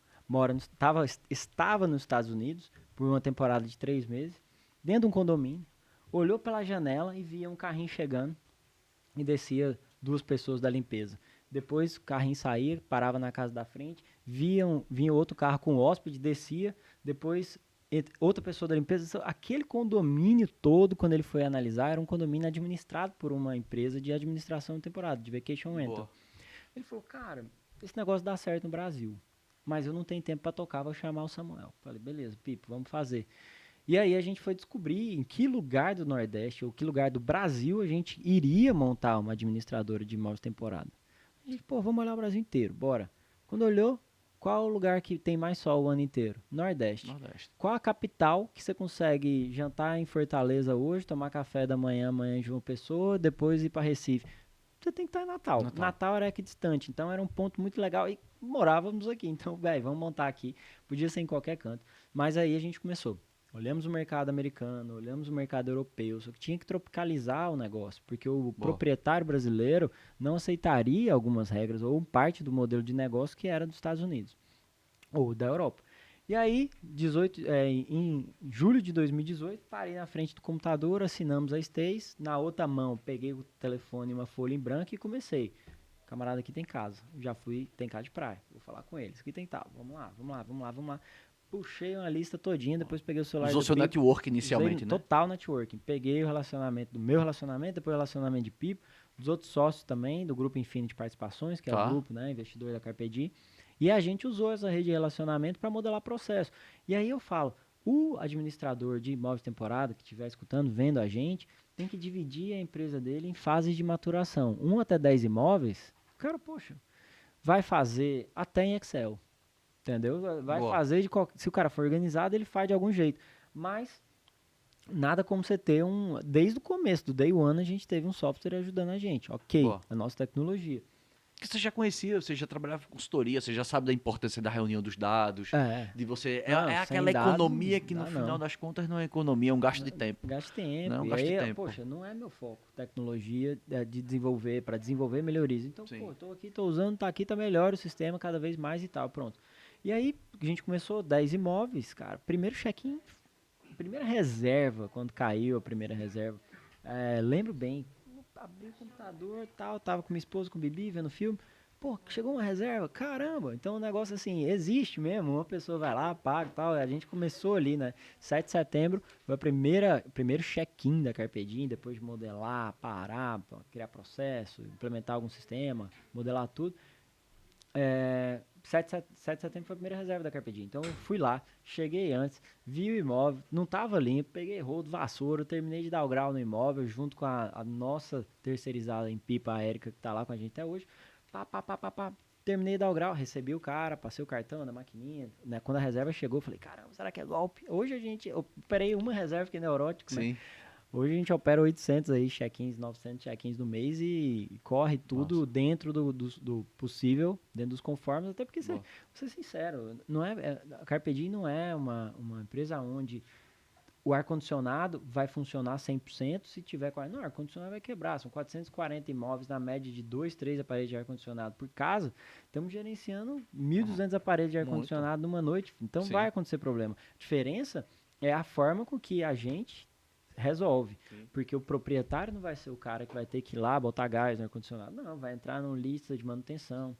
estava nos Estados Unidos por uma temporada de 3 meses, dentro de um condomínio, olhou pela janela e via um carrinho chegando e descia 2 pessoas da limpeza. Depois o carrinho saía, parava na casa da frente, vinha outro carro com hóspede, descia, depois outra pessoa da limpeza. Aquele condomínio todo, quando ele foi analisar, era um condomínio administrado por uma empresa de administração de temporada, de vacation rental. Ele falou, cara, esse negócio dá certo no Brasil, mas eu não tenho tempo para tocar, vou chamar o Samuel. Falei, beleza, Pipo, vamos fazer. E aí a gente foi descobrir em que lugar do Nordeste ou que lugar do Brasil a gente iria montar uma administradora de imóveis temporada. A gente, pô, vamos olhar o Brasil inteiro, bora. Quando olhou, qual o lugar que tem mais sol o ano inteiro? Nordeste. Qual a capital que você consegue jantar em Fortaleza hoje, tomar café da manhã, amanhã em João Pessoa, depois ir para Recife? Você tem que estar em Natal. Natal era aqui distante, então era um ponto muito legal e morávamos aqui. Então, velho, vamos montar aqui. Podia ser em qualquer canto. Mas aí a gente começou. Olhamos o mercado americano, olhamos o mercado europeu, só que tinha que tropicalizar o negócio, porque o proprietário brasileiro não aceitaria algumas regras ou parte do modelo de negócio que era dos Estados Unidos ou da Europa. E aí, em julho de 2018, parei na frente do computador, assinamos a Stays, na outra mão peguei o telefone e uma folha em branco e comecei. Camarada aqui tem casa, já fui, tem casa de praia, vou falar com eles, aqui tem tal, vamos lá. Puxei uma lista todinha, depois peguei o celular. Usou seu network inicialmente, né? Total networking. Peguei o relacionamento do meu relacionamento, depois o relacionamento de Pipo, dos outros sócios também, do grupo Infinity Participações, que é o grupo, né, investidor da Carpedi. E a gente usou essa rede de relacionamento para modelar processo. E aí eu falo, o administrador de imóveis temporada, que estiver escutando, vendo a gente, tem que dividir a empresa dele em fases de maturação. 1 até 10 imóveis, o cara, poxa, vai fazer até em Excel. Entendeu? Vai fazer se o cara for organizado, ele faz de algum jeito. Mas nada como você ter desde o começo, do day one, a gente teve um software ajudando a gente. Ok, a nossa tecnologia. Que você já conhecia, você já trabalhava com consultoria, você já sabe da importância da reunião dos dados, de você... É aquela economia que no final das contas não é economia, é um gasto de tempo. Gasto de tempo. Não, gasto de tempo. Poxa, não é meu foco. Tecnologia de desenvolver, para desenvolver melhorias. Então, tô usando, tá aqui, tá melhor o sistema cada vez mais e tal, pronto. E aí, a gente começou 10 imóveis, cara. Primeiro check-in, primeira reserva, quando caiu a primeira reserva. Lembro bem, abri o computador, tal, tava com minha esposa, com o Bibi, vendo filme. Pô, chegou uma reserva, caramba. Então o negócio assim, existe mesmo. Uma pessoa vai lá, paga e tal. A gente começou ali, né? 7 de setembro, foi o primeiro check-in da Carpedi, depois de modelar, parar, criar processo, implementar algum sistema, modelar tudo. 7 de setembro foi a primeira reserva da Carpedi. Então eu fui lá, cheguei antes, vi o imóvel, não estava limpo, peguei rodo, vassoura, terminei de dar o grau no imóvel, junto com a nossa terceirizada em Pipa, a Érica, que está lá com a gente até hoje. Terminei de dar o grau, recebi o cara, passei o cartão na maquininha, né? Quando a reserva chegou, eu falei, caramba, será que é golpe? Hoje eu operei uma reserva, que é neurótico, Sim. Né? Hoje a gente opera 800 aí, check-ins, 900 check-ins no mês e corre tudo dentro do possível, dentro dos conformes, até porque, vou ser sincero, a Carpedi não é uma empresa onde o ar-condicionado vai funcionar 100% se tiver... Não, o ar-condicionado vai quebrar, são 440 imóveis na média de 2, 3 aparelhos de ar-condicionado por casa, estamos gerenciando 1.200 aparelhos de ar-condicionado numa noite, então vai acontecer problema. A diferença é a forma com que a gente resolve, porque o proprietário não vai ser o cara que vai ter que ir lá botar gás no ar-condicionado, não, vai entrar numa lista de manutenção,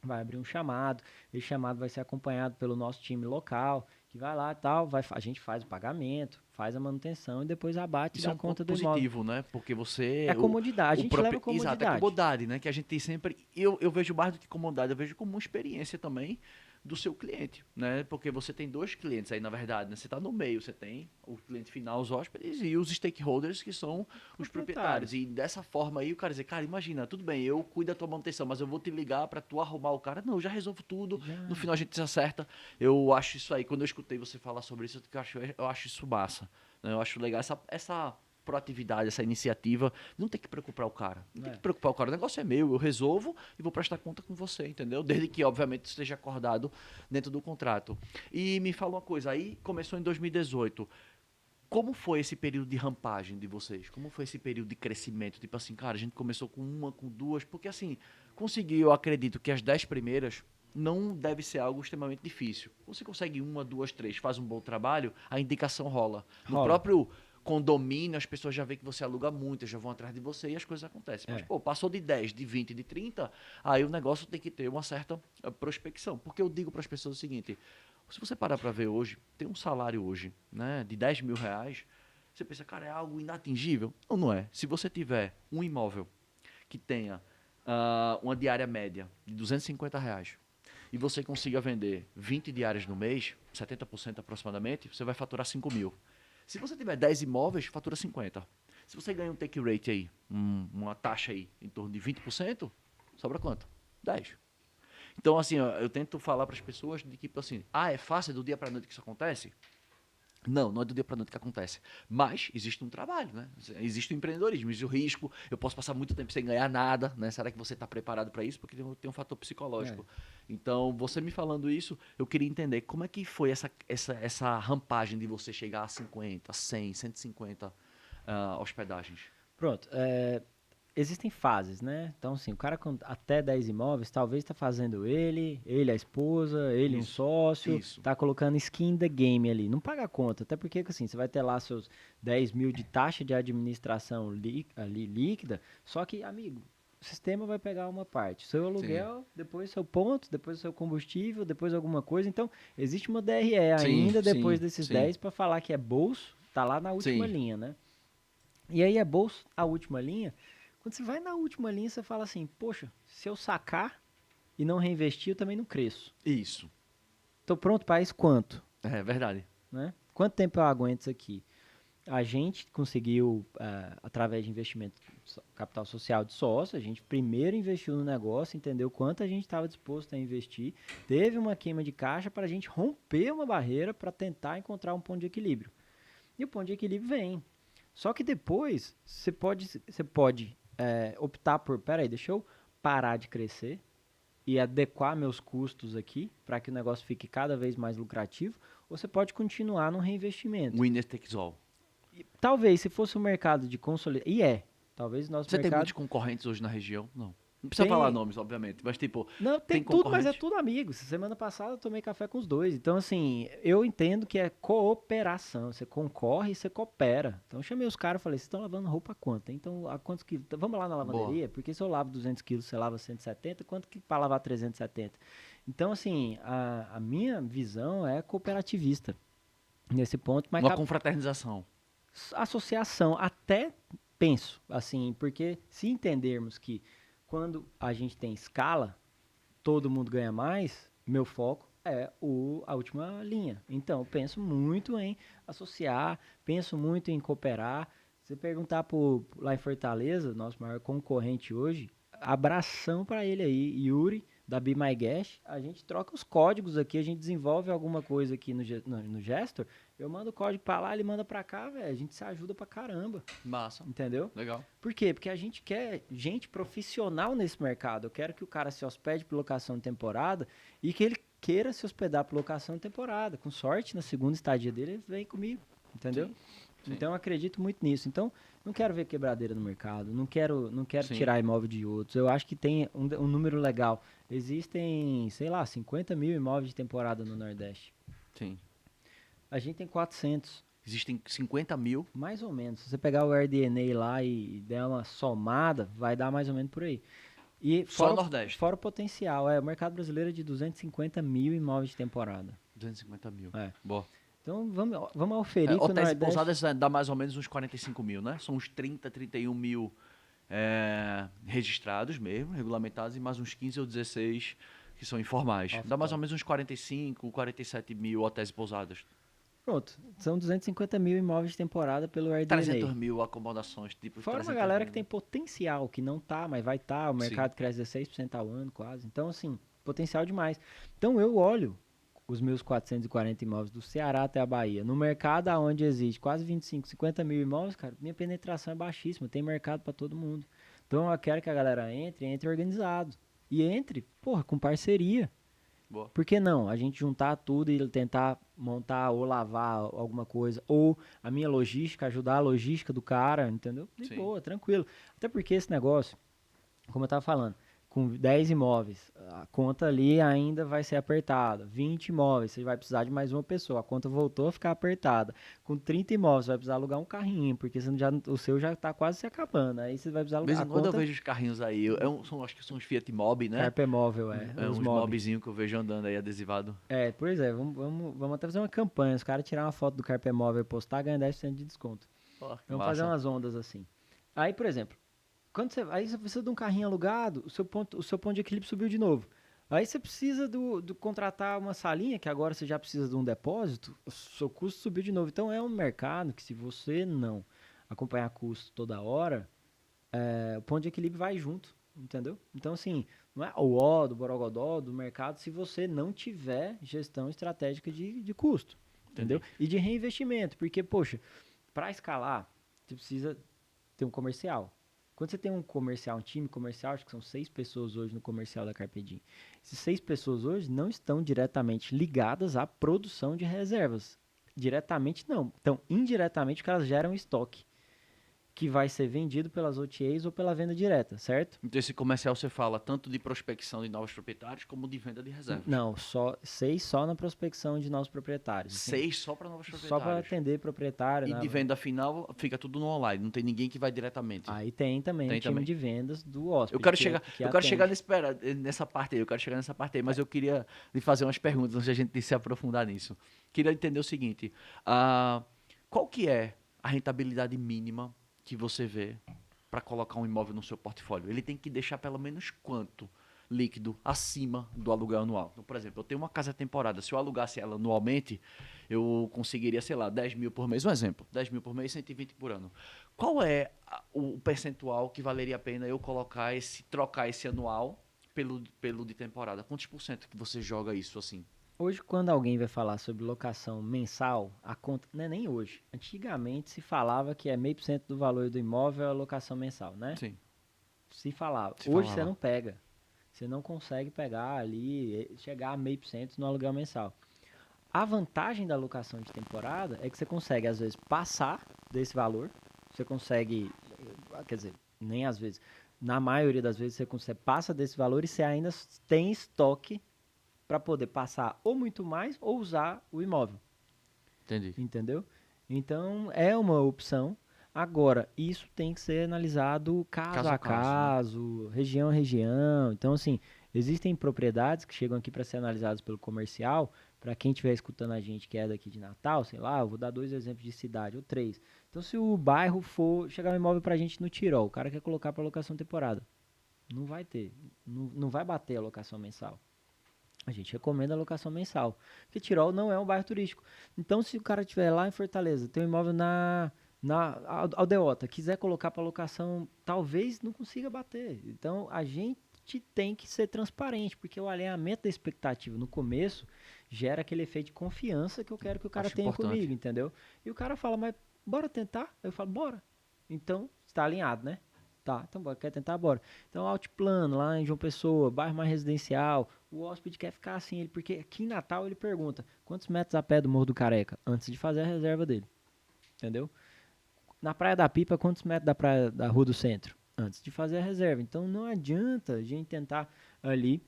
vai abrir um chamado, esse chamado vai ser acompanhado pelo nosso time local, que vai lá e tal, a gente faz o pagamento, faz a manutenção e depois abate da conta do imóvel. Positivo, né? Porque você... É comodidade, a gente leva comodidade. Exato, é comodidade, né? Que a gente tem sempre... Eu vejo mais do que comodidade, eu vejo como uma experiência também do seu cliente, né? Porque você tem 2 clientes aí, na verdade, né? Você está no meio, você tem o cliente final, os hóspedes, e os stakeholders, que são os proprietários. E dessa forma aí, o cara dizer, cara, imagina, tudo bem, eu cuido da tua manutenção, mas eu vou te ligar para tu arrumar o cara. Não, eu já resolvo tudo, no final a gente se acerta. Eu acho isso aí, quando eu escutei você falar sobre isso, eu acho isso massa, né? Eu acho legal essa proatividade, essa iniciativa, não tem que preocupar o cara. Não tem É. que preocupar o cara. O negócio é meu, eu resolvo e vou prestar conta com você, entendeu? Desde que, obviamente, esteja acordado dentro do contrato. E me fala uma coisa, aí começou em 2018. Como foi esse período de rampagem de vocês? Como foi esse período de crescimento? Tipo assim, cara, a gente começou com uma, com duas, porque assim, conseguir, eu acredito que as 10 primeiras não deve ser algo extremamente difícil. Você consegue uma, duas, três, faz um bom trabalho, a indicação rola. No Rola. próprio condomínio, as pessoas já veem que você aluga muito, já vão atrás de você e as coisas acontecem. Mas, É. pô, passou de 10, de 20, de 30, aí o negócio tem que ter uma certa prospecção. Porque eu digo para as pessoas o seguinte, se você parar para ver hoje, tem um salário hoje, né, de 10 mil reais, você pensa, cara, é algo inatingível? Não, não é. Se você tiver um imóvel que tenha uma diária média de 250 reais e você consiga vender 20 diárias no mês, 70% aproximadamente, você vai faturar 5 mil. Se você tiver 10 imóveis, fatura 50. Se você ganha um take rate aí, uma taxa aí em torno de 20%, sobra quanto? 10. Então, assim, ó, eu tento falar para as pessoas de que, tipo assim, é fácil, é do dia para noite que isso acontece? Não, não é do dia para noite que acontece. Mas existe um trabalho, né? Existe o empreendedorismo, existe o risco. Eu posso passar muito tempo sem ganhar nada, né? Será que você está preparado para isso? Porque tem um fator psicológico. Então, você me falando isso, eu queria entender como é que foi essa rampagem de você chegar a 50, 100, 150 hospedagens. Pronto. Existem fases, né? Então, assim, o cara com até 10 imóveis, talvez está fazendo ele, a esposa, ele um Isso, sócio, isso. tá colocando skin in the game ali. Não paga a conta, até porque, assim, você vai ter lá seus 10 mil de taxa de administração ali líquida, só que, amigo, o sistema vai pegar uma parte. Seu aluguel, depois seu ponto, depois seu combustível, depois alguma coisa. Então, existe uma DRE Sim, ainda depois sim, desses sim, 10 para falar que é bolso, tá lá na última sim. linha, né? E aí é bolso, a última linha. Quando você vai na última linha, você fala assim, poxa, se eu sacar e não reinvestir, eu também não cresço. Isso. Tô pronto para isso quanto? É verdade. Né? Quanto tempo eu aguento isso aqui? A gente conseguiu, através de investimento capital social de sócio, a gente primeiro investiu no negócio, entendeu quanto a gente estava disposto a investir, teve uma queima de caixa para a gente romper uma barreira para tentar encontrar um ponto de equilíbrio. E o ponto de equilíbrio vem. Só que depois você pode optar por, peraí, deixa eu parar de crescer e adequar meus custos aqui para que o negócio fique cada vez mais lucrativo, ou você pode continuar no reinvestimento. Winner takes all. E, talvez, se fosse um mercado de consolidação, talvez o nosso Você tem mercado muitos concorrentes hoje na região? Não. Não precisa falar nomes, obviamente, mas tipo, Não, tem tem tudo, mas é concorrente? tudo amigo. Semana passada eu tomei café com os dois. Então, assim, eu entendo que é cooperação. Você concorre e você coopera. Então, eu chamei os caras e falei, vocês estão lavando roupa a quanto? Então, a quantos quilos? Vamos lá na lavanderia? Porque se eu lavo 200 quilos, você lava 170, quanto que para lavar 370? Então, assim, a minha visão é cooperativista nesse ponto. Mas Uma confraternização. associação, até penso, assim, porque se entendermos que quando a gente tem escala, todo mundo ganha mais, meu foco é a última linha. Então, eu penso muito em associar, penso muito em cooperar. Se você perguntar lá em Fortaleza, nosso maior concorrente hoje, abração para ele aí, Yuri, da Be My Guest, a gente troca os códigos aqui, a gente desenvolve alguma coisa aqui no Gestor, eu mando o código para lá, ele manda para cá, velho, a gente se ajuda pra caramba, Massa. entendeu? Legal. Por quê? Porque a gente quer gente profissional nesse mercado. Eu quero que o cara se hospede por locação de temporada e que ele queira se hospedar por locação de temporada. Com sorte, na segunda estadia dele, ele vem comigo, entendeu? Sim, sim. Então, eu acredito muito nisso. Então, não quero ver quebradeira no mercado, não quero Sim. tirar imóvel de outros. Eu acho que tem um número legal. Existem, sei lá, 50 mil imóveis de temporada no Nordeste. Sim. A gente tem 400. Existem 50 mil. Mais ou menos. Se você pegar o RDNA lá e der uma somada, vai dar mais ou menos por aí. E Só fora, o Nordeste. fora o potencial. O mercado brasileiro é de 250 mil imóveis de temporada. 250 mil. É. Boa. Então vamos oferir que o Hotéis e Nordeste... pousadas dá mais ou menos uns 45 mil, né? São uns 30, 31 mil registrados mesmo, regulamentados, e mais uns 15 ou 16 que são informais. Dá mais ou menos uns 45, 47 mil hotéis e pousadas. Pronto. São 250 mil imóveis de temporada pelo RDNA. 300 mil acomodações. Tipo, Fora uma 300 galera mil. que tem potencial, que não tá, mas vai estar. O mercado cresce 16% ao ano quase. Então, assim, potencial demais. Então, eu olho os meus 440 imóveis do Ceará até a Bahia, no mercado onde existe quase 25, 50 mil imóveis, cara, minha penetração é baixíssima, tem mercado para todo mundo. Então eu quero que a galera entre organizado. E entre, porra, com parceria. Boa. Por que não? A gente juntar tudo e tentar montar ou lavar alguma coisa. Ou a minha logística, ajudar a logística do cara, entendeu? De Sim. boa, tranquilo. Até porque esse negócio, como eu tava falando, com 10 imóveis, a conta ali ainda vai ser apertada. 20 imóveis, você vai precisar de mais uma pessoa. A conta voltou a ficar apertada. Com 30 imóveis, você vai precisar alugar um carrinho, porque você já, o seu já tá quase se acabando. Aí você vai precisar De alugar vez a em quando eu conta. vejo os carrinhos aí. Acho que são os Fiat Mobi, né? Carpe móvel, É os uns mob. mobzinhos que eu vejo andando aí adesivado. Pois é, vamos até fazer uma campanha. Os caras tirar uma foto do Carpe móvel e postar, ganhar 10% de desconto. Pô, que Vamos fazer massa. umas ondas assim. Aí, por exemplo, aí você precisa de um carrinho alugado, o seu ponto de equilíbrio subiu de novo. Aí você precisa do contratar uma salinha, que agora você já precisa de um depósito, o seu custo subiu de novo. Então é um mercado que, se você não acompanhar custo toda hora, o ponto de equilíbrio vai junto, entendeu? Então, assim, não é o ó do borogodó do mercado se você não tiver gestão estratégica de custo, entendeu? Entendi. E de reinvestimento, porque, poxa, para escalar, você precisa ter um comercial. Quando você tem um comercial, um time comercial, acho que são 6 pessoas hoje no comercial da Carpedim. Essas 6 pessoas hoje não estão diretamente ligadas à produção de reservas. Diretamente não. Então, indiretamente, que elas geram estoque, que vai ser vendido pelas OTAs ou pela venda direta, certo? Então esse comercial você fala tanto de prospecção de novos proprietários como de venda de reservas. Não, 6 só na prospecção de novos proprietários. Assim, 6 só para novos só para proprietários. atender proprietário. E de venda final fica tudo no online, não tem ninguém que vai diretamente. Aí tem também Tem o time também. de vendas do hóspede. Eu quero que chegar, que eu quero chegar atende. nessa parte aí, mas eu queria lhe fazer umas perguntas antes de a gente se aprofundar nisso. Queria entender o seguinte, qual que é a rentabilidade mínima que você vê para colocar um imóvel no seu portfólio? Ele tem que deixar pelo menos quanto líquido acima do aluguel anual? Então, por exemplo, eu tenho uma casa temporada, se eu alugasse ela anualmente, eu conseguiria, sei lá, 10 mil por mês, um exemplo, 10 mil por mês, 120 por ano. Qual é o percentual que valeria a pena eu trocar esse anual pelo de temporada? Quantos por cento que você joga isso assim? Hoje, quando alguém vai falar sobre locação mensal, a conta. Não é nem hoje. Antigamente se falava que é 0,5% do valor do imóvel a locação mensal, né? Sim. Se falava. Se Hoje falava. você não pega. Você não consegue pegar ali, chegar a 0,5% no aluguel mensal. A vantagem da locação de temporada é que você consegue, às vezes, passar desse valor. Você consegue. Quer dizer, nem às vezes. Na maioria das vezes você passa desse valor e você ainda tem estoque para poder passar ou muito mais ou usar o imóvel. Entendi. Entendeu? Então, é uma opção. Agora, isso tem que ser analisado caso a Caso, né? caso, região a região. Então, assim, existem propriedades que chegam aqui para ser analisadas pelo comercial. Para quem estiver escutando a gente que é daqui de Natal, sei lá, eu vou dar 2 exemplos de cidade, ou 3. Então, se o bairro for chegar um imóvel para a gente no Tirol, o cara quer colocar para locação temporada, não vai ter, não vai bater a locação mensal. A gente recomenda a locação mensal. Porque Tirol não é um bairro turístico. Então, se o cara estiver lá em Fortaleza, tem um imóvel na Aldeota, quiser colocar para locação, talvez não consiga bater. Então, a gente tem que ser transparente, porque o alinhamento da expectativa no começo gera aquele efeito de confiança que eu quero que o cara Acho tenha importante. comigo, entendeu? E o cara fala, mas bora tentar? Eu falo, bora. Então, está alinhado, né? Tá, então bora, quer tentar, bora. Então, Altiplano, lá em João Pessoa, bairro mais residencial, o hóspede quer ficar assim, porque aqui em Natal ele pergunta, quantos metros a pé do Morro do Careca? Antes de fazer a reserva dele, entendeu? Na Praia da Pipa, quantos metros da praia da Rua do Centro? Antes de fazer a reserva. Então, não adianta a gente tentar ali,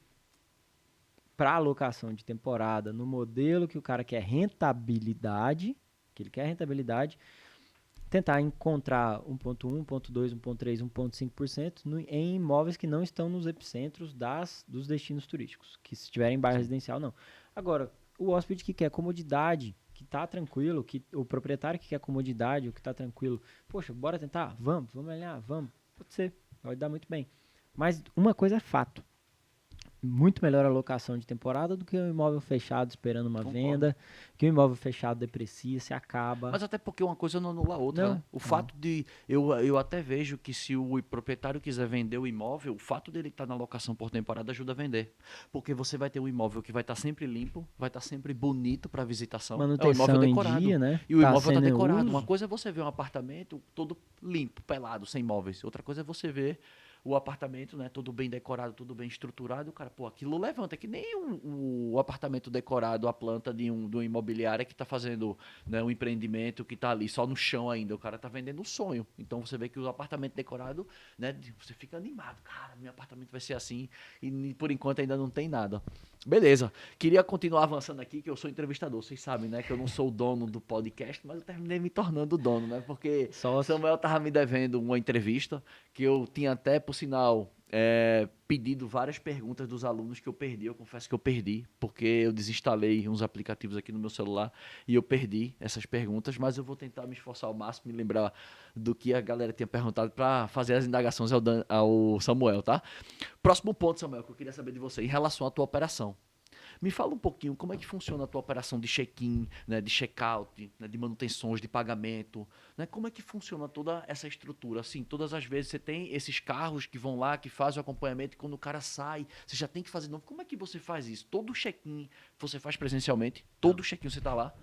para alocação de temporada, no modelo que o cara quer rentabilidade, que ele quer rentabilidade, tentar encontrar 1,1, 1,2, 1,3, 1,5% em imóveis que não estão nos epicentros dos destinos turísticos, que se estiverem em bairro residencial, não. Agora, o hóspede que quer comodidade, que está tranquilo, o proprietário que quer comodidade, o que está tranquilo, poxa, bora tentar? Vamos alinhar, vamos. Pode ser, pode dar muito bem. Mas uma coisa é fato, muito melhor a locação de temporada do que um imóvel fechado esperando uma Concordo. venda, que um imóvel fechado deprecia, se acaba. Mas até porque uma coisa não anula a outra, Não. né? O fato de. Eu até vejo que se o proprietário quiser vender o imóvel, o fato dele estar na locação por temporada ajuda a vender. Porque você vai ter um imóvel que vai estar sempre limpo, vai estar sempre bonito para visitação. É um imóvel Manutenção em decorado. dia, né? E o Tá imóvel está sendo em decorado. Uma uso. coisa é você ver um apartamento todo limpo, pelado, sem móveis. Outra coisa é você ver o apartamento, né, todo bem decorado, tudo bem estruturado, o cara, pô, aquilo levanta, é que nem o apartamento decorado, a planta de uma imobiliária que está fazendo, né, um empreendimento que está ali só no chão ainda, o cara está vendendo um sonho. Então você vê que o apartamento decorado, né, você fica animado, cara, meu apartamento vai ser assim, e por enquanto ainda não tem nada. Beleza, queria continuar avançando aqui, que eu sou entrevistador, vocês sabem, né, que eu não sou o dono do podcast, mas eu terminei me tornando o dono, né, porque Sócio. Samuel tava me devendo uma entrevista, que eu tinha até, por sinal, pedido várias perguntas dos alunos que eu perdi. Eu confesso que eu perdi, porque eu desinstalei uns aplicativos aqui no meu celular e eu perdi essas perguntas, mas eu vou tentar me esforçar ao máximo e lembrar do que a galera tinha perguntado para fazer as indagações ao Samuel, tá? Próximo ponto, Samuel, que eu queria saber de você, em relação à tua operação. Me fala um pouquinho como é que funciona a tua operação de check-in, né, de check-out, né, de manutenções, de pagamento, né? Como é que funciona toda essa estrutura? Assim, todas as vezes você tem esses carros que vão lá, que fazem o acompanhamento, e quando o cara sai, você já tem que fazer de novo. Como é que você faz isso? Todo check-in você faz presencialmente? Todo check-in você está lá?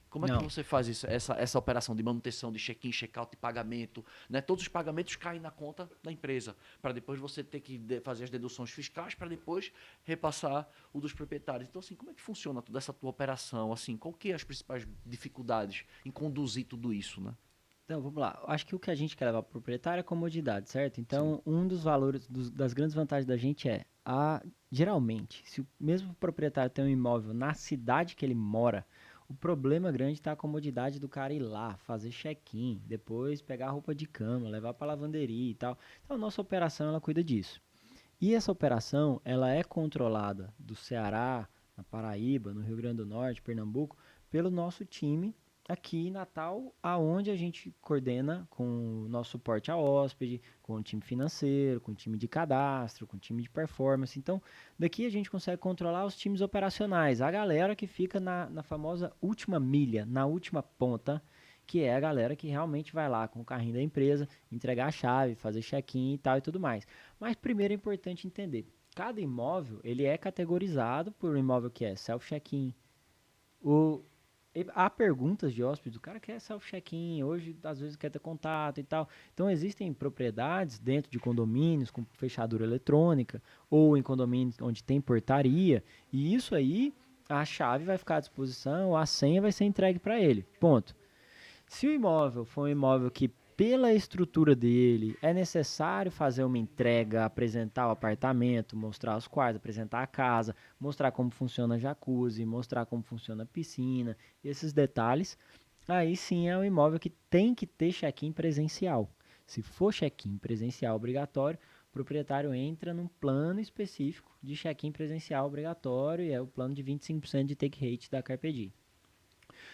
Como é que Não. você faz isso, essa operação de manutenção, de check-in, check-out, de pagamento? Né? Todos os pagamentos caem na conta da empresa, para depois você ter que fazer as deduções fiscais, para depois repassar o dos proprietários. Então, assim, como é que funciona toda essa tua operação? Assim, qual que é as principais dificuldades em conduzir tudo isso, né? Então, vamos lá. Acho que o que a gente quer levar para o proprietário é comodidade, certo? Sim. Então, um dos valores, das grandes vantagens da gente geralmente, se o mesmo proprietário tem um imóvel na cidade que ele mora, o problema grande está a comodidade do cara ir lá, fazer check-in, depois pegar a roupa de cama, levar para lavanderia e tal. Então, a nossa operação, ela cuida disso. E essa operação, ela é controlada do Ceará, na Paraíba, no Rio Grande do Norte, Pernambuco, pelo nosso time aqui em Natal, aonde a gente coordena com o nosso suporte a hóspede, com o time financeiro, com o time de cadastro, com o time de performance. Então, daqui a gente consegue controlar os times operacionais, a galera que fica na famosa última milha, na última ponta, que é a galera que realmente vai lá com o carrinho da empresa, entregar a chave, fazer check-in e tal e tudo mais. Mas primeiro é importante entender, cada imóvel ele é categorizado por um imóvel que é self-check-in. O, há perguntas de hóspedes, o cara quer self-check-in, hoje às vezes quer ter contato e tal. Então existem propriedades dentro de condomínios com fechadura eletrônica ou em condomínios onde tem portaria, e isso aí a chave vai ficar à disposição, a senha vai ser entregue para ele. Ponto. Se o imóvel for um imóvel que, pela estrutura dele, é necessário fazer uma entrega, apresentar o apartamento, mostrar os quartos, apresentar a casa, mostrar como funciona a jacuzzi, mostrar como funciona a piscina, esses detalhes, aí sim é um imóvel que tem que ter check-in presencial. Se for check-in presencial obrigatório, o proprietário entra num plano específico de check-in presencial obrigatório e é o plano de 25% de take rate da Carpedim.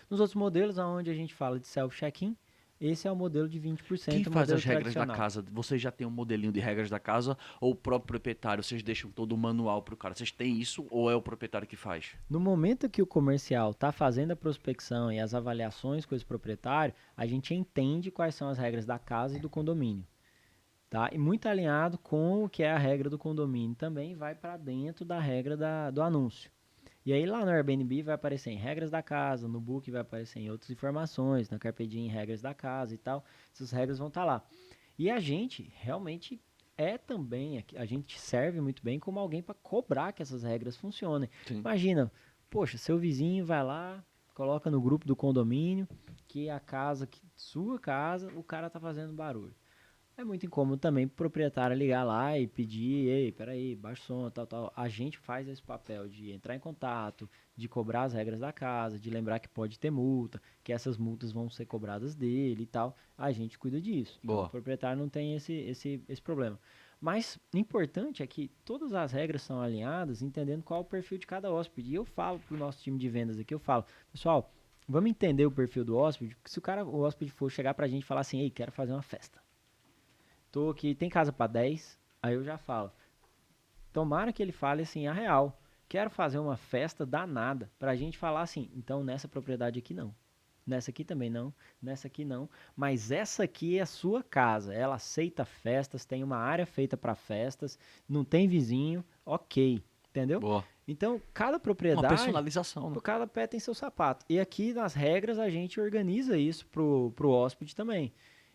Nos outros modelos, onde a gente fala de self-check-in, esse é o modelo de Quem 20%, o faz modelo as regras da tradicional. casa? Vocês já têm um modelinho de regras da casa ou o próprio proprietário? Vocês deixam todo o manual para o cara? Vocês têm isso ou é o proprietário que faz? No momento que o comercial está fazendo a prospecção e as avaliações com esse proprietário, a gente entende quais são as regras da casa e do condomínio. Tá? E muito alinhado com o que é a regra do condomínio também vai para dentro da regra do anúncio. E aí lá no Airbnb vai aparecer em regras da casa, no Book vai aparecer em outras informações, na Carpedim em regras da casa e tal. Essas regras vão estar lá. E a gente realmente é também, a gente serve muito bem como alguém para cobrar que essas regras funcionem. Sim. Imagina, poxa, seu vizinho vai lá, coloca no grupo do condomínio que a casa, sua casa, o cara tá fazendo barulho. É muito incômodo também pro proprietário ligar lá e pedir, ei, peraí, baixa o som, tal, tal. A gente faz esse papel de entrar em contato, de cobrar as regras da casa, de lembrar que pode ter multa, que essas multas vão ser cobradas dele e tal. A gente cuida disso. Então, o Boa. proprietário não tem esse problema. Mas importante é que todas as regras são alinhadas, entendendo qual é o perfil de cada hóspede. E eu falo pro nosso time de vendas aqui, eu falo, pessoal, vamos entender o perfil do hóspede, porque se o hóspede for chegar pra gente e falar assim, ei, quero fazer uma festa. Tô aqui, tem casa para 10, aí eu já falo. tomara que ele fale assim, a real. Quero fazer uma festa danada pra gente falar assim, então nessa propriedade aqui não. Nessa aqui também não, nessa aqui não. Mas essa aqui é a sua casa. Ela aceita festas, tem uma área feita para festas, não tem vizinho, ok. Entendeu? Boa. Então, cada Uma propriedade, personalização, né? cada pé tem seu sapato. E aqui nas regras a gente organiza isso pro hóspede também.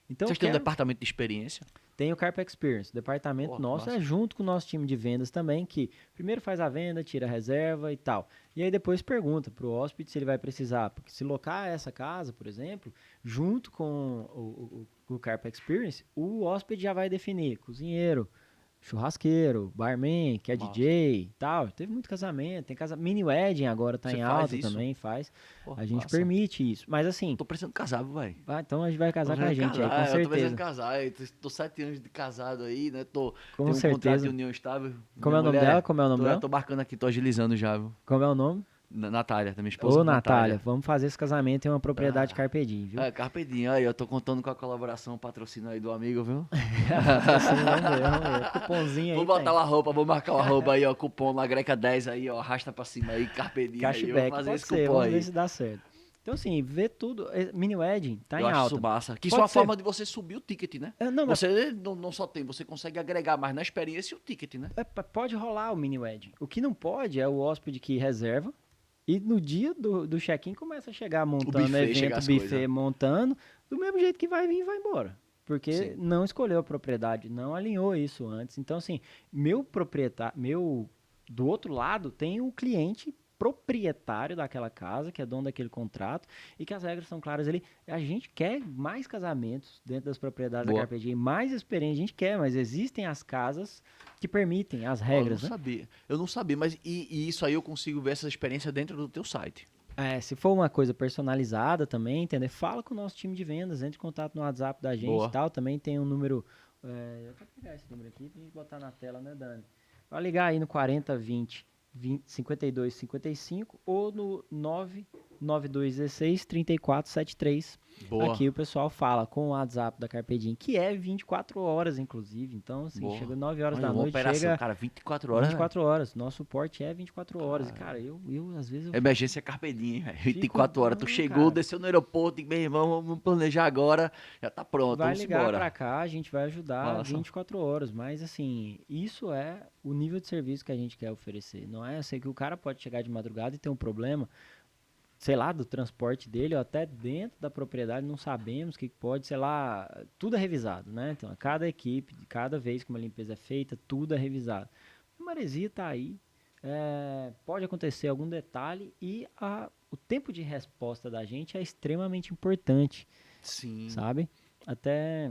Então, Vocês têm um departamento de experiência? tem o Carpe Experience. O departamento Pô, nosso massa. é junto com o nosso time de vendas também, que primeiro faz a venda, tira a reserva e tal. E aí depois pergunta pro hóspede se ele vai precisar. Porque se locar essa casa, por exemplo, junto com o Carpe Experience, o hóspede já vai definir cozinheiro, churrasqueiro, barman, que é Massa. DJ e tal. Teve muito casamento, tem mini wedding agora tá Você em faz alta isso? também, faz. Pô, A gente massa. permite isso. Mas assim, Tô precisando casar, velho. então a gente vai casar com a gente aí, com Eu tô precisando certeza. casar. Eu tô 7 anos de casado aí, né? Com Tenho um contrato certeza. de união estável. Como é o nome dela? Como é o nome tô, dela? tô marcando aqui, tô agilizando já, viu? Como é o nome? Natália, da minha esposa. Ô, Natália, vamos fazer esse casamento em uma propriedade Ah. Carpedim, viu? É, Carpe Diem, aí, eu tô contando com a colaboração, patrocínio aí do amigo, viu? Assim, vamos ver. Cupomzinho aí. Vou botar tem. uma roupa, vou marcar uma roupa aí, ó, cupom na Greca 10 aí, ó, arrasta pra cima aí, Carpe Diem aí, eu vou Cashback, fazer pode esse ser, cupom vamos aí. ver se dá certo. Então, assim, vê tudo. Mini wedding tá eu em acho alta. isso massa. Que Pode isso é uma ser. forma de você subir o ticket, né? Não, mas Você não só tem, você consegue agregar mais na experiência e o ticket, né? pode rolar o mini wedding. O que não pode é o hóspede que reserva e no dia do check-in começa a chegar montando buffet, chegar evento, as buffet coisas. montando, do mesmo jeito que vai vir e vai embora. Porque Sim. não escolheu a propriedade, não alinhou isso antes. Então, assim, meu proprietário, do outro lado, tem o cliente proprietário daquela casa, que é dono daquele contrato, e que as regras são claras ali. A gente quer mais casamentos dentro das propriedades Boa. da Carpe mais experiência, a gente quer, mas existem as casas que permitem as Ó, regras, eu né? não sabia. Eu não sabia, mas e isso aí eu consigo ver essa experiência dentro do teu site. Se for uma coisa personalizada também, entendeu? Fala com o nosso time de vendas, entre em contato no WhatsApp da gente Boa. e tal. Também tem um número. Eu vou pegar esse número aqui pra gente botar na tela, né, Dani? Vai ligar aí no 4020 5255 ou no 99216 3473. Boa. Aqui o pessoal fala com o WhatsApp da Carpedim, que é 24 horas, inclusive. Então, assim, Boa. chega 9 horas Olha, da uma noite, operação, chega cara, 24 horas. 24 horas. Nosso suporte é 24 horas. E, Cara. cara, eu às vezes. Emergência Carpe Diem, velho. 24 horas. Tu não, chegou, cara. desceu no aeroporto e, meu irmão, vamos planejar agora. Já tá pronto, Vai vamos ligar embora. pra cá, a gente vai ajudar Massa. 24 horas. Mas, assim, isso é o nível de serviço que a gente quer oferecer. Não é, eu sei que o cara pode chegar de madrugada e ter um problema, sei lá, do transporte dele, ou até dentro da propriedade, não sabemos o que pode, sei lá, tudo é revisado, né? Então, a cada equipe, cada vez que uma limpeza é feita, tudo é revisado. A maresia tá aí, pode acontecer algum detalhe e o tempo de resposta da gente é extremamente importante, Sim. sabe? Até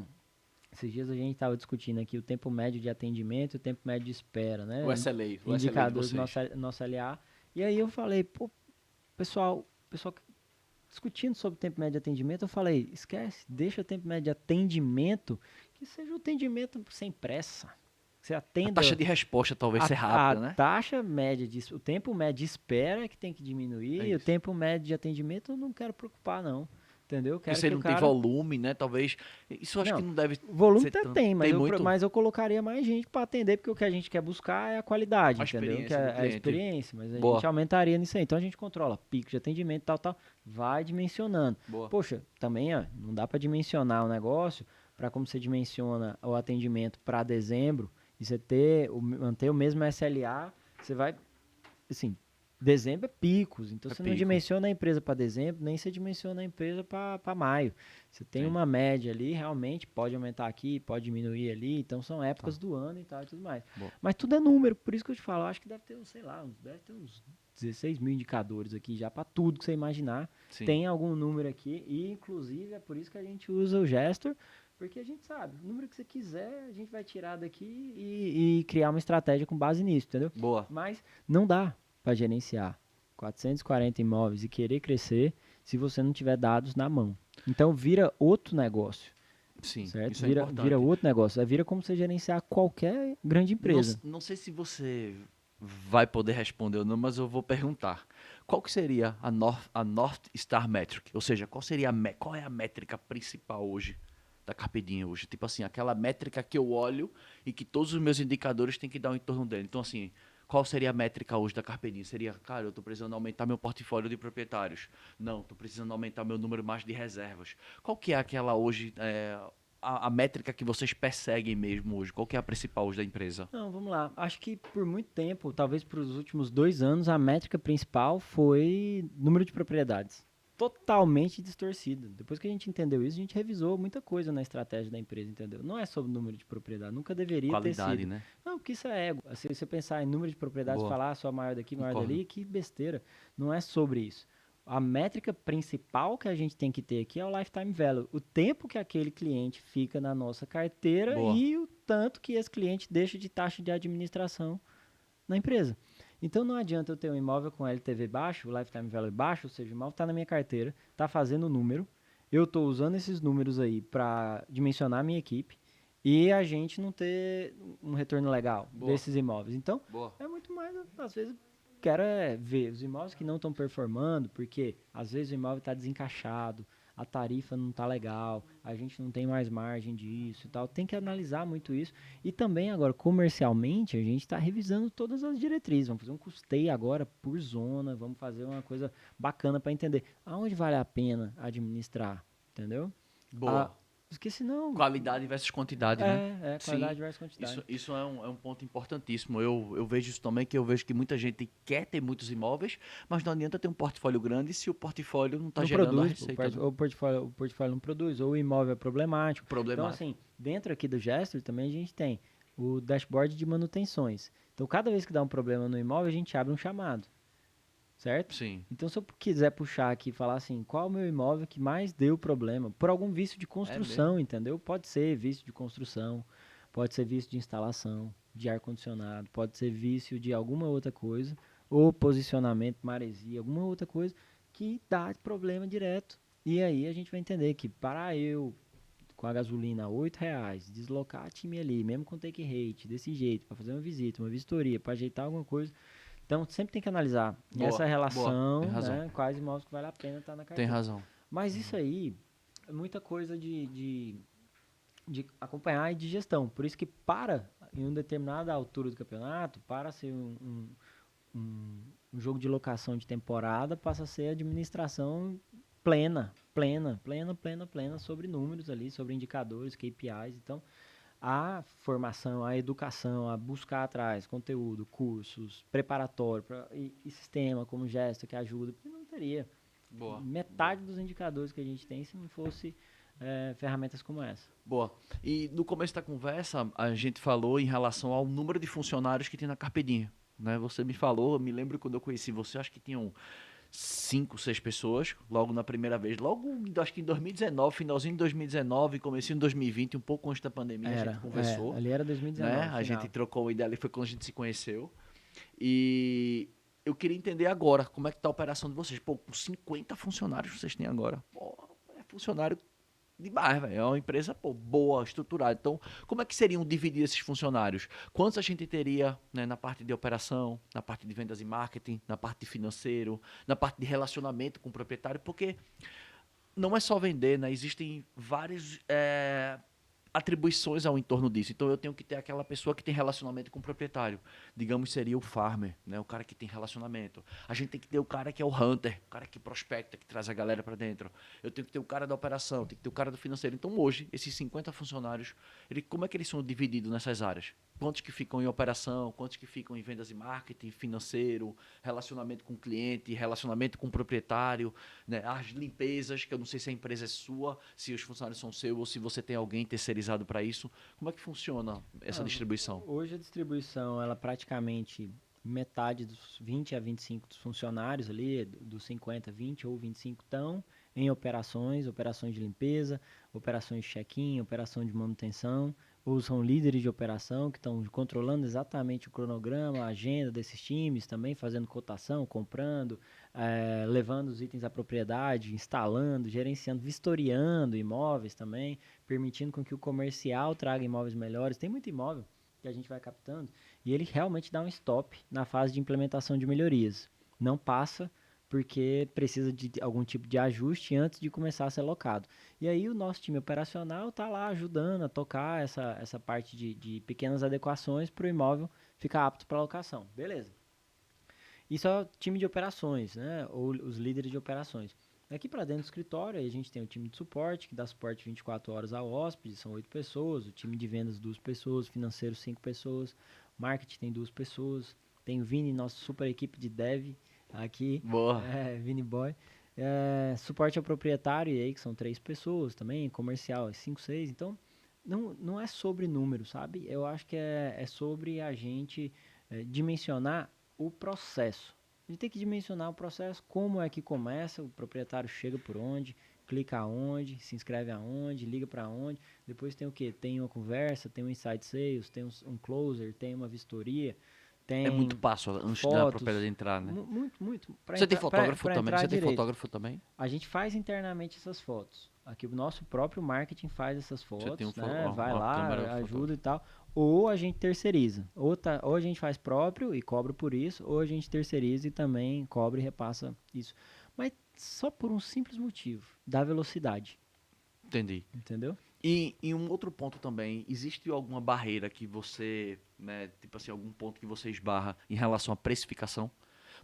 esses dias a gente estava discutindo aqui o tempo médio de atendimento e o tempo médio de espera, né? O SLA, o Indicadores do SLA de vocês. nosso LA. E aí eu falei, pô, pessoal discutindo sobre o tempo médio de atendimento, eu falei, esquece, deixa o tempo médio de atendimento, que seja um atendimento sem pressa. Que você A atenda... taxa de resposta talvez seja rápida, né? taxa média, o tempo médio de espera é que tem que diminuir, É e o isso. tempo médio de atendimento eu não quero preocupar, não. Entendeu? Eu Porque quero você que não o tem cara... volume, né? Talvez. Isso eu acho Não, que não deve. Volume ser até tanto. tem, Tem muito? mas eu colocaria mais gente para atender, porque o que a gente quer buscar é a qualidade, A entendeu? Que experiência do é a cliente. experiência, mas a Boa. gente aumentaria nisso aí. Então a gente controla pico de atendimento, tal, vai dimensionando. Boa. Poxa, também ó, não dá para dimensionar o negócio para como você dimensiona o atendimento para dezembro e você manter o mesmo SLA, você vai, assim, dezembro é picos, então É você não pico. dimensiona a empresa para dezembro, nem você dimensiona a empresa para maio. Você tem Sim. uma média ali, realmente, pode aumentar aqui, pode diminuir ali, então são épocas do ano e tal e tudo mais. Boa. Mas tudo é número, por isso que eu te falo, eu acho que deve ter, sei lá, deve ter uns 16 mil indicadores aqui já para tudo que você imaginar. Sim. Tem algum número aqui e, inclusive, é por isso que a gente usa o Gestor, porque a gente sabe, o número que você quiser, a gente vai tirar daqui e criar uma estratégia com base nisso, entendeu? Boa. Mas não dá para gerenciar 440 imóveis e querer crescer se você não tiver dados na mão. Então vira outro negócio, Sim. certo? Isso é Vira importante. outro negócio. Vira como você gerenciar qualquer grande empresa. Não sei se você vai poder responder ou não, mas eu vou perguntar. Qual que seria a North Star Metric? Ou seja, qual é a métrica principal hoje da Carpe Diem hoje? Tipo assim, aquela métrica que eu olho e que todos os meus indicadores têm que dar em torno dele. Então, assim, qual seria a métrica hoje da Carpe Diem? Seria, cara, eu estou precisando aumentar meu portfólio de proprietários. Não, estou precisando aumentar meu número mais de reservas. Qual que é aquela hoje, a métrica que vocês perseguem mesmo hoje? Qual que é a principal hoje da empresa? Não, vamos lá. Acho que por muito tempo, talvez para os últimos 2 anos, a métrica principal foi número de propriedades. Totalmente distorcida. Depois que a gente entendeu isso, a gente revisou muita coisa na estratégia da empresa, entendeu? Não é sobre número de propriedade, nunca deveria ter Qualidade, sido. né? Não, porque isso é ego. Se você pensar em número de propriedades, Boa, falar só maior daqui, maior concordo. dali, que besteira. Não é sobre isso. A métrica principal que a gente tem que ter aqui é o lifetime value, o tempo que aquele cliente fica na nossa carteira Boa. e o tanto que esse cliente deixa de taxa de administração na empresa. Então não adianta eu ter um imóvel com LTV baixo, lifetime value baixo, ou seja, o imóvel está na minha carteira, está fazendo número, eu estou usando esses números aí para dimensionar a minha equipe e a gente não ter um retorno legal Boa. desses imóveis. Então Boa. é muito mais, às vezes, quero ver os imóveis que não estão performando, porque às vezes o imóvel está desencaixado, a tarifa não está legal, a gente não tem mais margem disso e tal. Tem que analisar muito isso. E também agora, comercialmente, a gente está revisando todas as diretrizes. Vamos fazer um custeio agora por zona, vamos fazer uma coisa bacana para entender aonde vale a pena administrar, entendeu? Boa. Porque senão... Qualidade versus quantidade, né? qualidade Sim, versus quantidade. isso é um ponto importantíssimo. Eu vejo isso também, que eu vejo que muita gente quer ter muitos imóveis, mas não adianta ter um portfólio grande se o portfólio não está Não gerando a produz, receita. Né? o portfólio não produz, ou o imóvel é problemático. Então, Problemático. assim, dentro aqui do Gestor também a gente tem o dashboard de manutenções. Então, cada vez que dá um problema no imóvel, a gente abre um chamado, certo? Sim. Então, se eu quiser puxar aqui e falar assim, qual o meu imóvel que mais deu problema? Por algum vício de construção, mesmo? entendeu? Pode ser vício de construção, pode ser vício de instalação, de ar-condicionado, pode ser vício de alguma outra coisa, ou posicionamento, maresia, alguma outra coisa que dá problema direto. E aí a gente vai entender que para eu, com a gasolina a R$ 8, deslocar time ali, mesmo com take rate, desse jeito, para fazer uma visita, uma vistoria, para ajeitar alguma coisa. Então sempre tem que analisar Boa, essa boa. relação, Tem razão. né, quais imóveis que vale a pena estar na Tem carteira. razão. Mas isso aí é muita coisa de acompanhar e de gestão. Por isso que em uma determinada altura do campeonato, para ser um jogo de locação de temporada, passa a ser administração plena sobre números ali, sobre indicadores, KPIs. Então, a formação, a educação, a buscar atrás, conteúdo, cursos, preparatório e sistema como gesto que ajuda, porque não teria Boa. metade dos indicadores que a gente tem se não fosse ferramentas como essa. Boa. E no começo da conversa, a gente falou em relação ao número de funcionários que tem na Carpe Diem, né? Você me falou, eu me lembro quando eu conheci você, acho que tinham 5, 6 pessoas, logo na primeira vez. Logo, acho que em 2019, finalzinho de 2019, comecinho de 2020, um pouco antes da pandemia, a gente conversou. Ali era 2019, né? A gente trocou uma ideia ali, foi quando a gente se conheceu. E eu queria entender agora, como é que tá a operação de vocês. Pô, com 50 funcionários que vocês têm agora. Pô, é funcionário demais, velho. É uma empresa, pô, boa, estruturada. Então, como é que seriam dividir esses funcionários? Quantos a gente teria, né, na parte de operação, na parte de vendas e marketing, na parte de financeiro, na parte de relacionamento com o proprietário? Porque não é só vender, né? Existem várias atribuições ao entorno disso. Então eu tenho que ter aquela pessoa que tem relacionamento com o proprietário. Digamos, seria o farmer, né? O cara que tem relacionamento. A gente tem que ter o cara que é o hunter, o cara que prospecta, que traz a galera para dentro. Eu tenho que ter o cara da operação, tem que ter o cara do financeiro. Então hoje, esses 50 funcionários, como é que eles são divididos nessas áreas? Quantos que ficam em operação, quantos que ficam em vendas e marketing, financeiro, relacionamento com o cliente, relacionamento com o proprietário, né? As limpezas, que eu não sei se a empresa é sua, se os funcionários são seus ou se você tem alguém terceirizado para isso. Como é que funciona essa distribuição? Hoje a distribuição, ela praticamente metade dos 20 a 25 dos funcionários ali, dos 50, 20 ou 25 estão em operações de limpeza, operações de check-in, operação de manutenção, ou são líderes de operação que estão controlando exatamente o cronograma, a agenda desses times, também fazendo cotação, comprando, levando os itens à propriedade, instalando, gerenciando, vistoriando imóveis também, permitindo com que o comercial traga imóveis melhores. Tem muito imóvel que a gente vai captando e ele realmente dá um stop na fase de implementação de melhorias. Não passa porque precisa de algum tipo de ajuste antes de começar a ser locado. E aí o nosso time operacional está lá ajudando a tocar essa parte de pequenas adequações para o imóvel ficar apto para locação. Beleza. Isso é o time de operações, né? Ou os líderes de operações. Aqui para dentro do escritório, a gente tem o time de suporte, que dá suporte 24 horas ao hóspede, são 8 pessoas. O time de vendas, 2 pessoas. Financeiro, 5 pessoas. Marketing tem 2 pessoas. Tem o Vini, nossa super equipe de dev aqui. Boa. Vini Boy. Suporte ao proprietário, e aí que são 3 pessoas também. Comercial, 5, 6. Então, não é sobre número, sabe? Eu acho que é sobre a gente dimensionar o processo. A gente tem que dimensionar o processo, como é que começa, o proprietário chega por onde, clica aonde, se inscreve aonde, liga para onde, depois tem o que? Tem uma conversa, tem um inside sales, tem um closer, tem uma vistoria, É muito tem passo antes da fotos, propriedade entrar, né? muito. Você tem fotógrafo também? Você tem Direito. fotógrafo também? A gente faz internamente essas fotos. Aqui o nosso próprio marketing faz essas fotos, né? Vai lá, ajuda e tal. Ou a gente terceiriza. Ou a gente faz próprio e cobra por isso, ou a gente terceiriza e também cobra e repassa isso. Mas só por um simples motivo, da velocidade. Entendi. Entendeu? E um outro ponto também, existe alguma barreira que você, né, tipo assim, algum ponto que você esbarra em relação à precificação?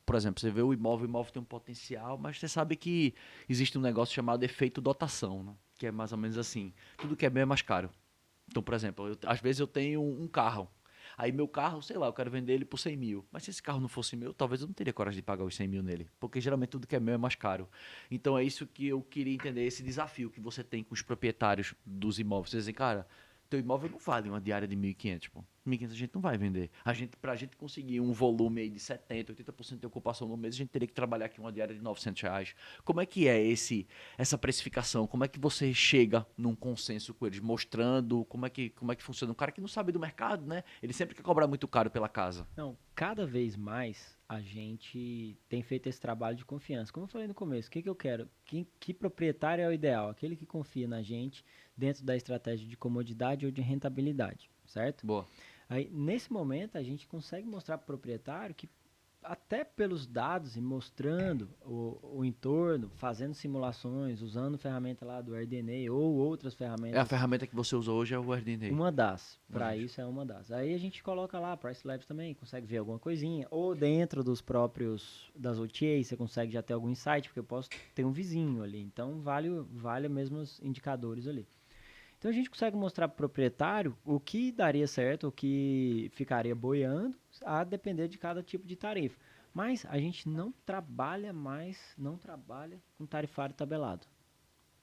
Por exemplo, você vê o imóvel tem um potencial, mas você sabe que existe um negócio chamado efeito dotação, né? Que é mais ou menos assim, tudo que é bem é mais caro. Então, por exemplo, às vezes eu tenho um carro, aí meu carro, sei lá, eu quero vender ele por 100 mil, mas se esse carro não fosse meu, talvez eu não teria coragem de pagar os 100 mil nele, porque geralmente tudo que é meu é mais caro. Então é isso que eu queria entender, esse desafio que você tem com os proprietários dos imóveis. Vocês dizem, cara, teu imóvel não vale uma diária de 1.500, pô. 1.500 a gente não vai vender. Pra gente conseguir um volume aí de 70, 80% de ocupação no mês, a gente teria que trabalhar aqui uma diária de R$ 900. Como é que é essa precificação? Como é que você chega num consenso com eles, mostrando como é que funciona? Um cara que não sabe do mercado, né? Ele sempre quer cobrar muito caro pela casa. Não, cada vez mais a gente tem feito esse trabalho de confiança. Como eu falei no começo, o que eu quero? Que proprietário é o ideal? Aquele que confia na gente dentro da estratégia de comodidade ou de rentabilidade, certo? Boa. Aí, nesse momento, a gente consegue mostrar para o proprietário que, até pelos dados e mostrando o entorno, fazendo simulações, usando ferramenta lá do AirDNA ou outras ferramentas. É a ferramenta que você usa hoje, é o AirDNA. Uma das. Para isso é uma das. Aí a gente coloca lá, Price Labs também, consegue ver alguma coisinha. Ou dentro dos próprios, das OTAs, você consegue já ter algum insight, porque eu posso ter um vizinho ali. Então, vale mesmo os indicadores ali. Então a gente consegue mostrar para o proprietário o que daria certo, o que ficaria boiando, a depender de cada tipo de tarifa. Mas a gente não trabalha com tarifário tabelado.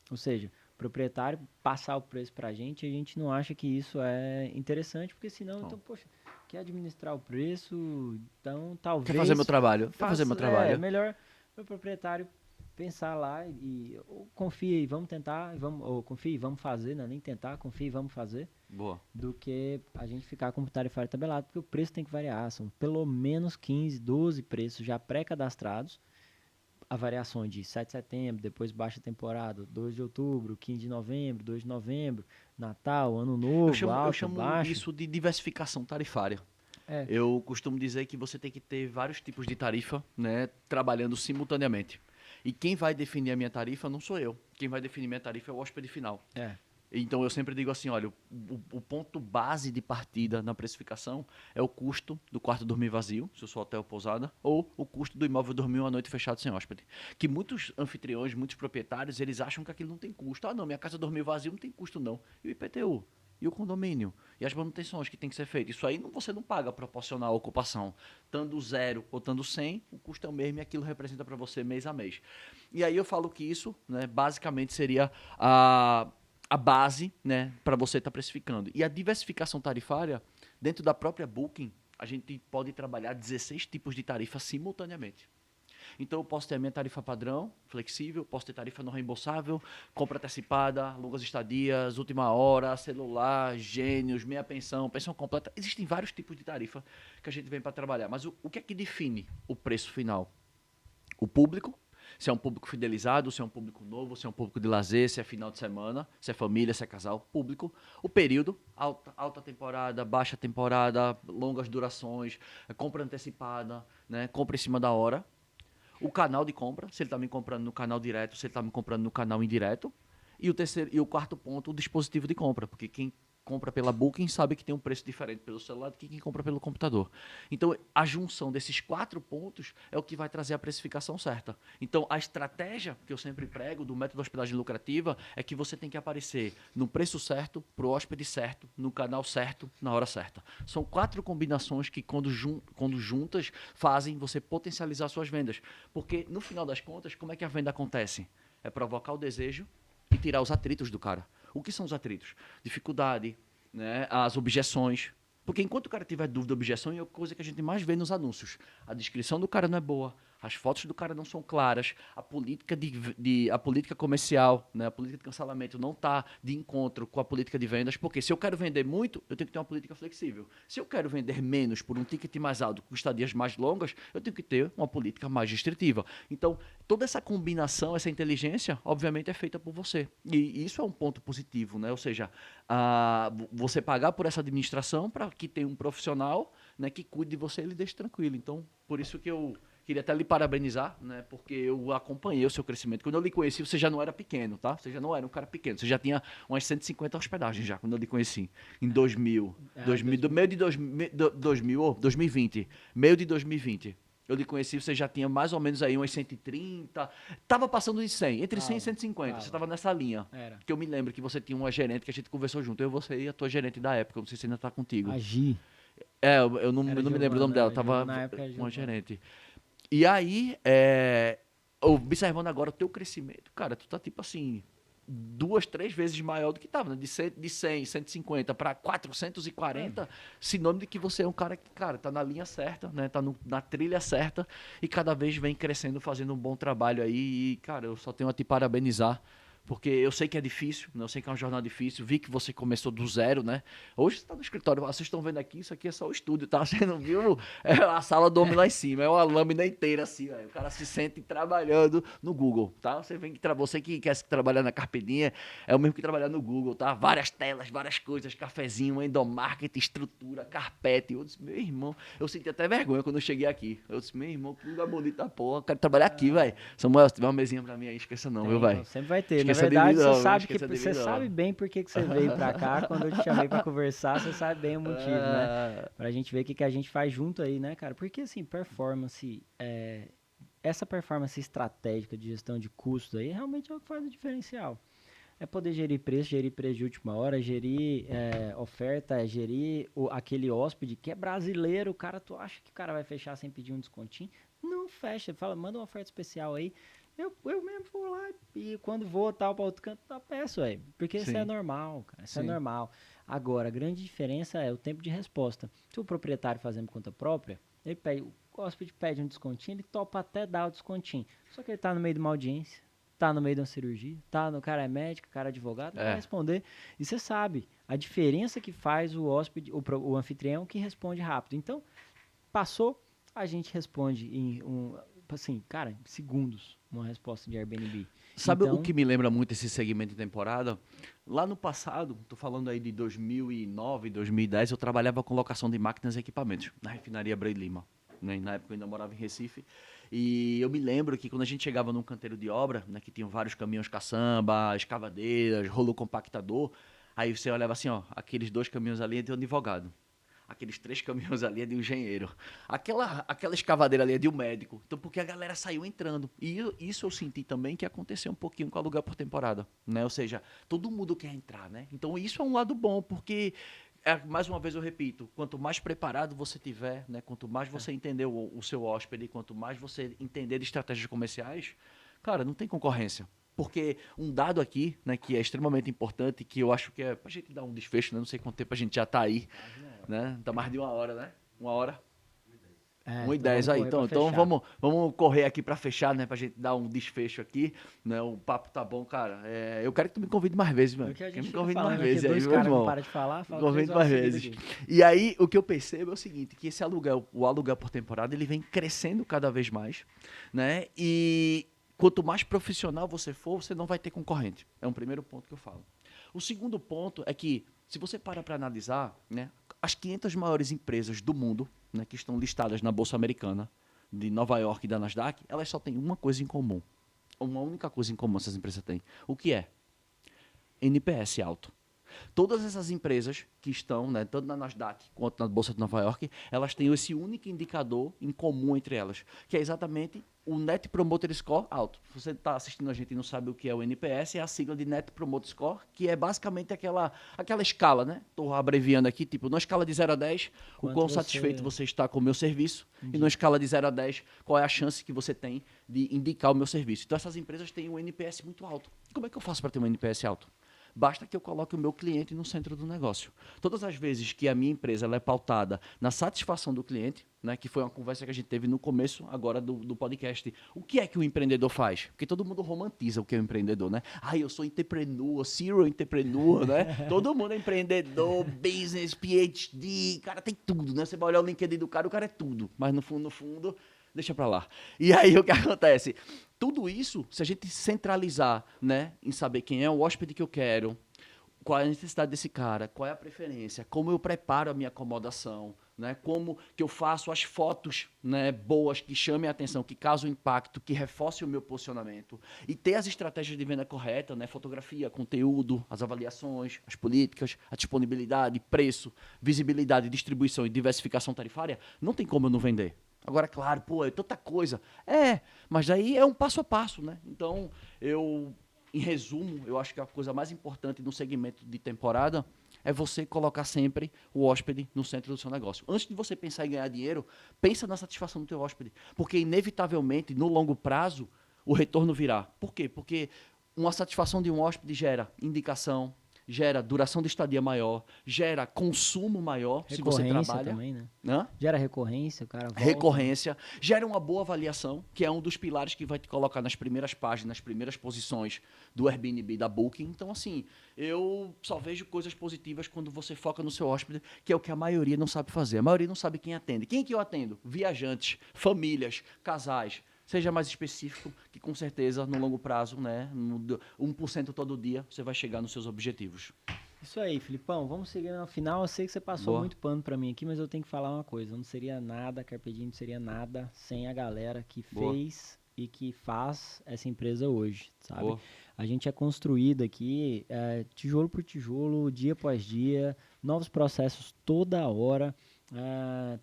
Ou seja, o proprietário passar o preço para a gente não acha que isso é interessante, porque senão, então, poxa, quer administrar o preço, então talvez... Quer fazer meu trabalho? Quer fazer meu trabalho? É melhor o proprietário pensar lá e ou confia e vamos tentar, ou confia e vamos fazer, não é nem tentar, confia e vamos fazer. Boa. Do que a gente ficar com o tarifário tabelado, porque o preço tem que variar, são pelo menos 15, 12 preços já pré-cadastrados, a variação de 7 de setembro, depois baixa temporada, 2 de outubro, 15 de novembro, 2 de novembro, Natal, Ano Novo, eu chamo baixo. isso de diversificação tarifária. É. Eu costumo dizer que você tem que ter vários tipos de tarifa, né, trabalhando simultaneamente. E quem vai definir a minha tarifa não sou eu. Quem vai definir minha tarifa é o hóspede final. Então eu sempre digo assim, olha, o ponto base de partida na precificação é o custo do quarto dormir vazio, se eu sou hotel ou pousada, ou o custo do imóvel dormir uma noite fechado sem hóspede. Que muitos anfitriões, muitos proprietários, eles acham que aquilo não tem custo. Ah, não, minha casa dormir vazio não tem custo não. E o IPTU? E o condomínio? E as manutenções que tem que ser feitas? Isso aí você não paga proporcional à ocupação. Estando 0 ou estando 100, o custo é o mesmo e aquilo representa para você mês a mês. E aí eu falo que isso, né, basicamente seria a base, né, para você estar precificando. E a diversificação tarifária, dentro da própria Booking, a gente pode trabalhar 16 tipos de tarifa simultaneamente. Então eu posso ter a minha tarifa padrão, flexível, posso ter tarifa não reembolsável, compra antecipada, longas estadias, última hora, celular, gênios, meia pensão, pensão completa. Existem vários tipos de tarifa que a gente vem para trabalhar. Mas o que é que define o preço final? O público, se é um público fidelizado, se é um público novo, se é um público de lazer, se é final de semana, se é família, se é casal, público. O período, alta temporada, baixa temporada, longas durações, compra antecipada, né, compra em cima da hora. o canal de compra, se ele está me comprando no canal direto, se ele está me comprando no canal indireto. E o quarto ponto, o dispositivo de compra, porque quem compra pela Booking sabe que tem um preço diferente pelo celular do que quem compra pelo computador. Então, a junção desses 4 pontos é o que vai trazer a precificação certa. Então, a estratégia que eu sempre prego do método de hospedagem lucrativa é que você tem que aparecer no preço certo, para o hóspede certo, no canal certo, na hora certa. São 4 combinações que, quando juntas, fazem você potencializar suas vendas. Porque, no final das contas, como é que a venda acontece? É provocar o desejo e tirar os atritos do cara. O que são os atritos? Dificuldade, né? As objeções. Porque enquanto o cara tiver dúvida, objeção, é a coisa que a gente mais vê nos anúncios. A descrição do cara não é boa, as fotos do cara não são claras, a política, a política comercial, né? A política de cancelamento não está de encontro com a política de vendas, porque se eu quero vender muito, eu tenho que ter uma política flexível. Se eu quero vender menos por um ticket mais alto, com estadias mais longas, eu tenho que ter uma política mais restritiva. Então, toda essa combinação, essa inteligência, obviamente é feita por você. E isso é um ponto positivo, né? Ou seja, você pagar por essa administração para que tenha um profissional, né, que cuide de você e lhe deixe tranquilo. Então, por isso que eu queria até lhe parabenizar, né, porque eu acompanhei o seu crescimento. Quando eu lhe conheci, você já não era pequeno, tá? Você já não era um cara pequeno. Você já tinha umas 150 hospedagens já, quando eu lhe conheci. Em 2000. Meio de 2020. Meio de 2020. Eu lhe conheci, você já tinha mais ou menos aí umas 130. Tava passando de 100, entre 100 e 150. Você tava nessa linha. Era. Que eu me lembro que você tinha uma gerente que a gente conversou junto. Eu, você e a tua gerente da época. Não sei se ainda tá contigo. A Gi. Eu não me lembro o nome dela. Tava na época, uma gerente. E aí, observando agora o teu crescimento, cara, tu tá tipo assim, 2, 3 vezes maior do que tava, né? De 100, 150 para 440, sinônimo de que você é um cara que, cara, tá na linha certa, né? Tá na trilha certa e cada vez vem crescendo, fazendo um bom trabalho aí. E, cara, eu só tenho a te parabenizar. Porque eu sei que é difícil, né? Eu sei que é uma jornada difícil. Vi que você começou do zero, né? Hoje você está no escritório, vocês estão vendo aqui, isso aqui é só o estúdio, tá? Você não viu? É a sala do homem lá em cima, é uma lâmina inteira assim, véio. O cara se sente trabalhando no Google, tá? Você que quer trabalhar na Carpedinha, é o mesmo que trabalhar no Google, tá? Várias telas, várias coisas, cafezinho, endomarketing, estrutura, carpete. Eu disse, meu irmão, eu senti até vergonha quando eu cheguei aqui. Eu disse, meu irmão, que lugar bonito da porra, eu quero trabalhar aqui, velho. Samuel, se tiver uma mesinha pra mim aí, esqueça não, viu, velho? Sempre vai ter. Na verdade, você sabe bem por que você veio pra cá. Quando eu te chamei pra conversar, você sabe bem o motivo, né? Pra gente ver o que a gente faz junto aí, né, cara? Porque, assim, essa performance estratégica de gestão de custos aí realmente é o que faz o diferencial. É poder gerir preço de última hora, gerir oferta, gerir aquele hóspede que é brasileiro. O cara, tu acha que o cara vai fechar sem pedir um descontinho? Não fecha. Fala, manda uma oferta especial aí. Eu mesmo vou lá e quando vou tal para outro canto, eu peço, velho. Porque isso é normal, cara. Isso é normal. Agora, a grande diferença é o tempo de resposta. Se o proprietário fazendo conta própria, ele pede, o hóspede pede um descontinho, ele topa até dar o descontinho. Só que ele tá no meio de uma audiência, tá no meio de uma cirurgia, o cara é médico, o cara é advogado, não vai responder. E você sabe a diferença que faz o hóspede, o anfitrião que responde rápido. Então, passou, a gente responde em assim, cara, segundos, uma resposta de Airbnb. Sabe o que me lembra muito esse segmento de temporada? Lá no passado, tô falando aí de 2009, 2010, eu trabalhava com locação de máquinas e equipamentos na refinaria Brei Lima. Né? Na época eu ainda morava em Recife. E eu me lembro que quando a gente chegava num canteiro de obra, né, que tinham vários caminhões caçamba, escavadeiras, rolo compactador, aí você olhava assim, ó, aqueles 2 caminhões ali é de um advogado. Aqueles 3 caminhões ali é de um engenheiro. Aquela escavadeira ali é de um médico. Então, porque a galera saiu entrando. E isso eu senti também que aconteceu um pouquinho com aluguel por temporada. Né? Ou seja, todo mundo quer entrar, né? Então, isso é um lado bom, porque, mais uma vez eu repito, quanto mais preparado você tiver, né? Quanto mais você entender o seu hóspede, quanto mais você entender de estratégias comerciais, cara, não tem concorrência. Porque um dado aqui, né, que é extremamente importante, que eu acho que é pra gente dar um desfecho, né? Não sei quanto tempo a gente já tá aí, né? Tá mais de 1 hora, né? 1 hora. 1h10 aí. Então vamos correr aqui pra fechar, né? Pra gente dar um desfecho aqui, né? O papo tá bom, cara. Eu quero que tu me convide mais vezes, mano. Que me convide mais vezes aí, meu irmão. Para de falar, convide mais vezes. E aí, o que eu percebo é o seguinte, que esse aluguel, o aluguel por temporada, ele vem crescendo cada vez mais, né? E quanto mais profissional você for, você não vai ter concorrente. É um primeiro ponto que eu falo. O segundo ponto é que, se você para analisar, né, as 500 maiores empresas do mundo, né, que estão listadas na Bolsa Americana, de Nova York e da Nasdaq, elas só têm uma coisa em comum. Uma única coisa em comum essas empresas têm. O que é? NPS alto. Todas essas empresas que estão, né, tanto na Nasdaq quanto na Bolsa de Nova York, elas têm esse único indicador em comum entre elas, que é exatamente o Net Promoter Score alto. Se você está assistindo a gente e não sabe o que é o NPS, é a sigla de Net Promoter Score, que é basicamente aquela escala, né? Estou abreviando aqui, tipo, numa escala de 0 a 10, o quão satisfeito você está com o meu serviço, e numa escala de 0 a 10, qual é a chance que você tem de indicar o meu serviço. Então, essas empresas têm um NPS muito alto. Como é que eu faço para ter um NPS alto? Basta que eu coloque o meu cliente no centro do negócio. Todas as vezes que a minha empresa ela é pautada na satisfação do cliente, né, que foi uma conversa que a gente teve no começo agora do podcast, o que é que o empreendedor faz? Porque todo mundo romantiza o que é o empreendedor, né? Eu sou entrepreneur, serial entrepreneur, né? Todo mundo é empreendedor, business, PhD, cara, tem tudo, né? Você vai olhar o LinkedIn do cara, o cara é tudo. Mas no fundo, deixa pra lá. E aí o que acontece? Tudo isso, se a gente centralizar, né, em saber quem é o hóspede que eu quero, qual é a necessidade desse cara, qual é a preferência, como eu preparo a minha acomodação, né, como que eu faço as fotos, né, boas, que chamem a atenção, que causem impacto, que reforcem o meu posicionamento, e ter as estratégias de venda correta, né, fotografia, conteúdo, as avaliações, as políticas, a disponibilidade, preço, visibilidade, distribuição e diversificação tarifária, não tem como eu não vender. Agora, claro, é tanta coisa. Mas aí é um passo a passo, né? Então, em resumo, eu acho que a coisa mais importante no segmento de temporada é você colocar sempre o hóspede no centro do seu negócio. Antes de você pensar em ganhar dinheiro, pensa na satisfação do teu hóspede. Porque, inevitavelmente, no longo prazo, o retorno virá. Por quê? Porque uma satisfação de um hóspede gera indicação, gera duração de estadia maior, gera consumo maior, se você trabalha. Também, né? Hã? Gera recorrência, o cara volta. Recorrência, gera uma boa avaliação, que é um dos pilares que vai te colocar nas primeiras páginas, nas primeiras posições do Airbnb, da Booking. Então, assim, eu só vejo coisas positivas quando você foca no seu hóspede, que é o que a maioria não sabe fazer. A maioria não sabe quem atende. Quem que eu atendo? Viajantes, famílias, casais. Seja mais específico, que com certeza, no longo prazo, né, 1% todo dia, você vai chegar nos seus objetivos. Isso aí, Filipão. Vamos seguir no final. Eu sei que você passou muito pano pra mim aqui, mas eu tenho que falar uma coisa. Não seria nada, Carpe Diem não seria nada sem a galera que fez e que faz essa empresa hoje, sabe? A gente é construído aqui, tijolo por tijolo, dia após dia, novos processos toda hora.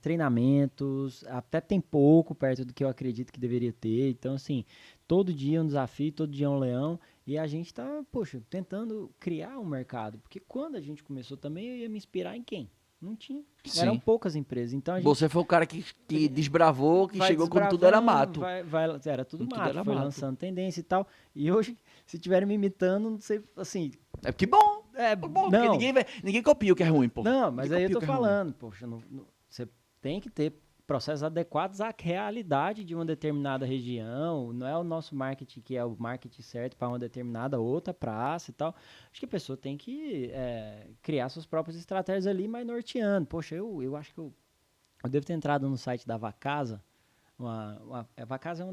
Treinamentos, até tem pouco perto do que eu acredito que deveria ter. Então, assim, todo dia é um desafio, todo dia é um leão. E a gente tá, tentando criar um mercado. Porque quando a gente começou também, eu ia me inspirar em quem? Não tinha. Sim. Eram poucas empresas. Então, a gente Você foi o cara que desbravou, que chegou quando tudo era mato. Era tudo mato, foi lançando tendência e tal. E hoje, se estiverem me imitando, não sei, assim... É porque bom. Bom, não. Porque ninguém copia o que é ruim, pô. Não, mas aí eu tô falando, você tem que ter processos adequados à realidade de uma determinada região. Não é o nosso marketing que é o marketing certo para uma determinada outra praça e tal. Acho que a pessoa tem que criar suas próprias estratégias ali, mas norteando. Poxa, eu acho que eu devo ter entrado no site da Vacasa. A Vacasa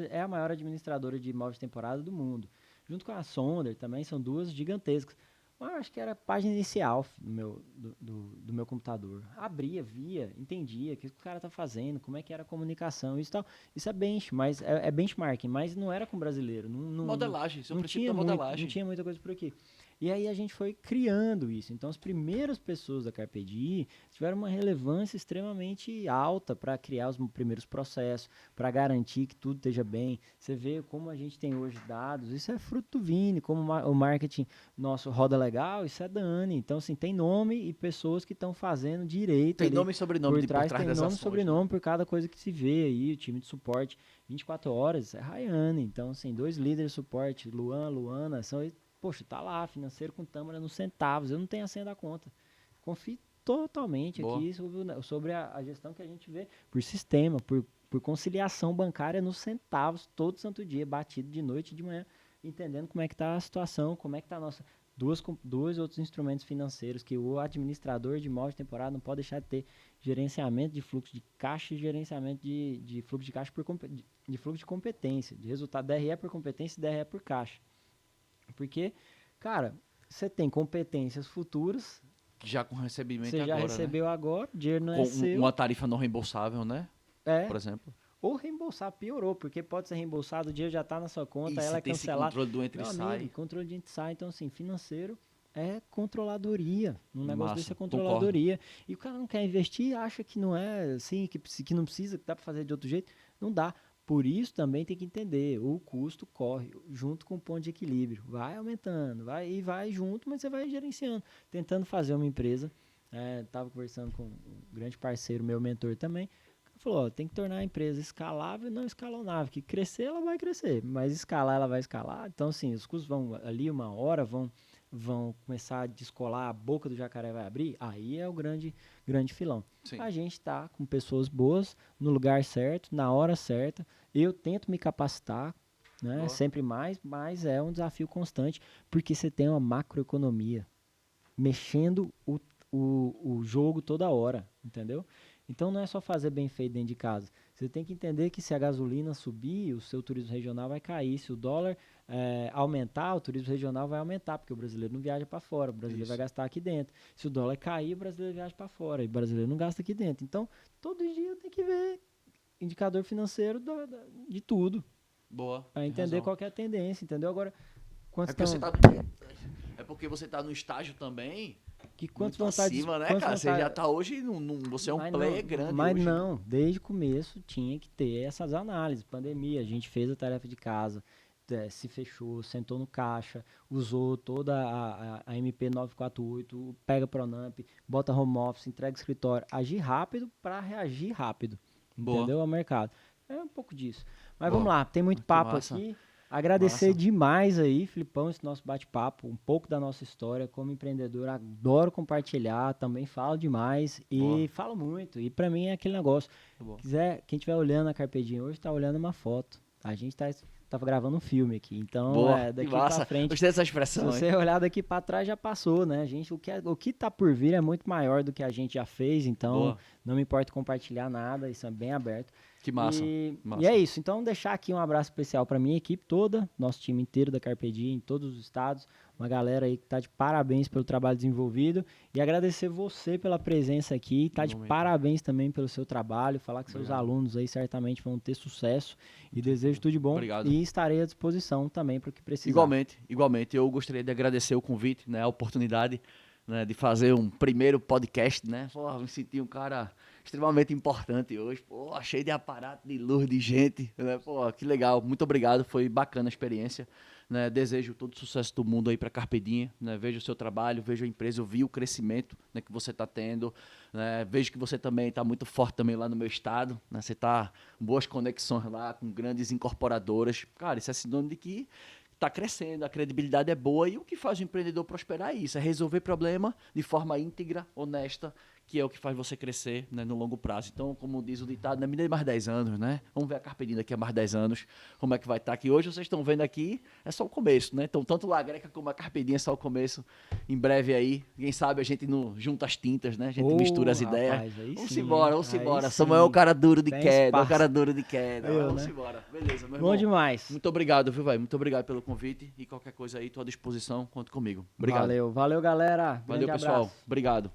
é a maior administradora de imóveis de temporada do mundo. Junto com a Sonder também, são duas gigantescas. Mas eu acho que era a página inicial do meu computador. Abria, via, entendia o que o cara tá fazendo, como é que era a comunicação, isso tal. Isso é benchmarking, mas não era com brasileiro. Modelagem, isso é o princípio tinha da modelagem. Não tinha muita coisa por aqui. E aí a gente foi criando isso. Então as primeiras pessoas da Carpe Diem tiveram uma relevância extremamente alta para criar os primeiros processos, para garantir que tudo esteja bem. Você vê como a gente tem hoje dados, isso é fruto do Vini, como o marketing nosso roda legal, isso é da Anne. Então, assim, tem nome e pessoas que estão fazendo direito. Tem nome e sobrenome por trás, tem nome e sobrenome, né? Por cada coisa que se vê aí, o time de suporte 24 horas, é Rayane. Então, assim, 2 líderes de suporte, Luana, poxa, tá lá, financeiro com Tâmara nos centavos. Eu não tenho a senha da conta. Confio totalmente aqui sobre a gestão que a gente vê por sistema, por conciliação bancária nos centavos, todo santo dia, batido de noite e de manhã, entendendo como é que tá a situação, como é que tá a nossa... Dois outros instrumentos financeiros que o administrador de imóveis de temporada não pode deixar de ter: gerenciamento de fluxo de caixa e gerenciamento de fluxo de caixa de fluxo de competência, de resultado DRE por competência e DRE por caixa. Porque, cara, você tem competências futuras. Já com recebimento agora. Você já recebeu agora, o dinheiro não é seu. Uma tarifa não reembolsável, né? Por exemplo. ou reembolsar, piorou, porque pode ser reembolsado, o dinheiro já está na sua conta, E ela se é tem esse cancelada. controle do entra e Meu sai. amigo, controle de entra e sai, então assim, financeiro é controladoria. Um negócio Massa, desse é concordo. controladoria. E o cara não quer investir, acha que não é assim, que não precisa, que dá para fazer de outro jeito. Não dá. Por isso também tem que entender, o custo corre junto com o ponto de equilíbrio. Vai aumentando, vai junto, mas você vai gerenciando, tentando fazer uma empresa. Estava conversando com um grande parceiro, meu mentor também. Ele falou, ó, tem que tornar a empresa escalável e não escalonável. Que crescer, ela vai crescer, mas escalar, ela vai escalar. Então, assim, os custos vão ali uma hora, vão começar a descolar, a boca do jacaré vai abrir, aí é o grande filão. Sim. A gente está com pessoas boas, no lugar certo, na hora certa. Eu tento me capacitar, né, sempre mais, mas é um desafio constante, porque você tem uma macroeconomia mexendo o jogo toda hora, entendeu? Então não é só fazer bem feito dentro de casa. Você tem que entender que se a gasolina subir, o seu turismo regional vai cair. Se o dólar aumentar, o turismo regional vai aumentar, porque o brasileiro não viaja para fora, o brasileiro vai gastar aqui dentro. Se o dólar cair, o brasileiro viaja para fora, e o brasileiro não gasta aqui dentro. Então, todo dia tem que ver indicador financeiro de tudo, Boa. para entender qual que é a tendência, entendeu? Agora, quantos É porque você tá no estágio também... quantos muito vão estar acima, né, cara? Você já tá hoje, você é um player grande mas hoje. não, desde o começo tinha que ter essas análises. Pandemia, a gente fez a tarefa de casa, se fechou, sentou no caixa, usou toda a MP 948, pega Pronamp, bota home office, entrega escritório, agir rápido para reagir rápido, entendeu? Ao mercado. É um pouco disso. Mas vamos lá, tem muito papo aqui. Agradecer demais aí, Filipão, esse nosso bate-papo, um pouco da nossa história como empreendedor. Adoro compartilhar, também falo demais e falo muito. E pra mim é aquele negócio. Quem estiver olhando a Carpe Diem hoje, tá olhando uma foto. A gente tava gravando um filme aqui, então daqui pra frente. Gostei dessa expressão. Se você olhar daqui pra trás, já passou, né? O que tá por vir é muito maior do que a gente já fez, então não me importa compartilhar nada, isso é bem aberto. Que massa. E é isso. Então, deixar aqui um abraço especial para minha equipe toda, nosso time inteiro da Carpe Diem, em todos os estados. Uma galera aí que tá de parabéns pelo trabalho desenvolvido. E agradecer você pela presença aqui. Tá de parabéns também pelo seu trabalho. Falar que seus alunos aí certamente vão ter sucesso. E desejo tudo de bom. Obrigado. E estarei à disposição também para o que precisar. Igualmente. Eu gostaria de agradecer o convite, né, a oportunidade, né, de fazer um primeiro podcast, né? Pô, me senti um cara extremamente importante hoje, pô, cheio de aparato, de luz, de gente, né? Pô, que legal, muito obrigado, foi bacana a experiência, né? Desejo todo o sucesso do mundo aí para Carpe Diem, né? Vejo o seu trabalho, vejo a empresa, eu vi o crescimento, né, que você está tendo, né? Vejo que você também está muito forte também lá no meu estado, né? Você está com boas conexões lá com grandes incorporadoras, cara, isso é sinônimo de que está crescendo, a credibilidade é boa e o que faz o empreendedor prosperar é isso, é resolver problema de forma íntegra, honesta, que é o que faz você crescer, né, no longo prazo. Então, como diz o ditado, né, me dê mais 10 anos, né? Vamos ver a Carpe Diem daqui a mais 10 anos, como é que vai estar aqui. Hoje vocês estão vendo aqui, é só o começo, né? Então, tanto La Greca como a Carpe Diem é só o começo. Em breve aí, quem sabe a gente junta as tintas, né? A gente mistura as ideias. Vamos embora. Samuel é o cara duro de queda, Vamos embora. Beleza, meu irmão. Bom demais. Muito obrigado, viu, velho? Muito obrigado pelo convite e qualquer coisa aí, estou à disposição, conta comigo. Obrigado. Valeu, galera. Valeu, pessoal. Obrigado.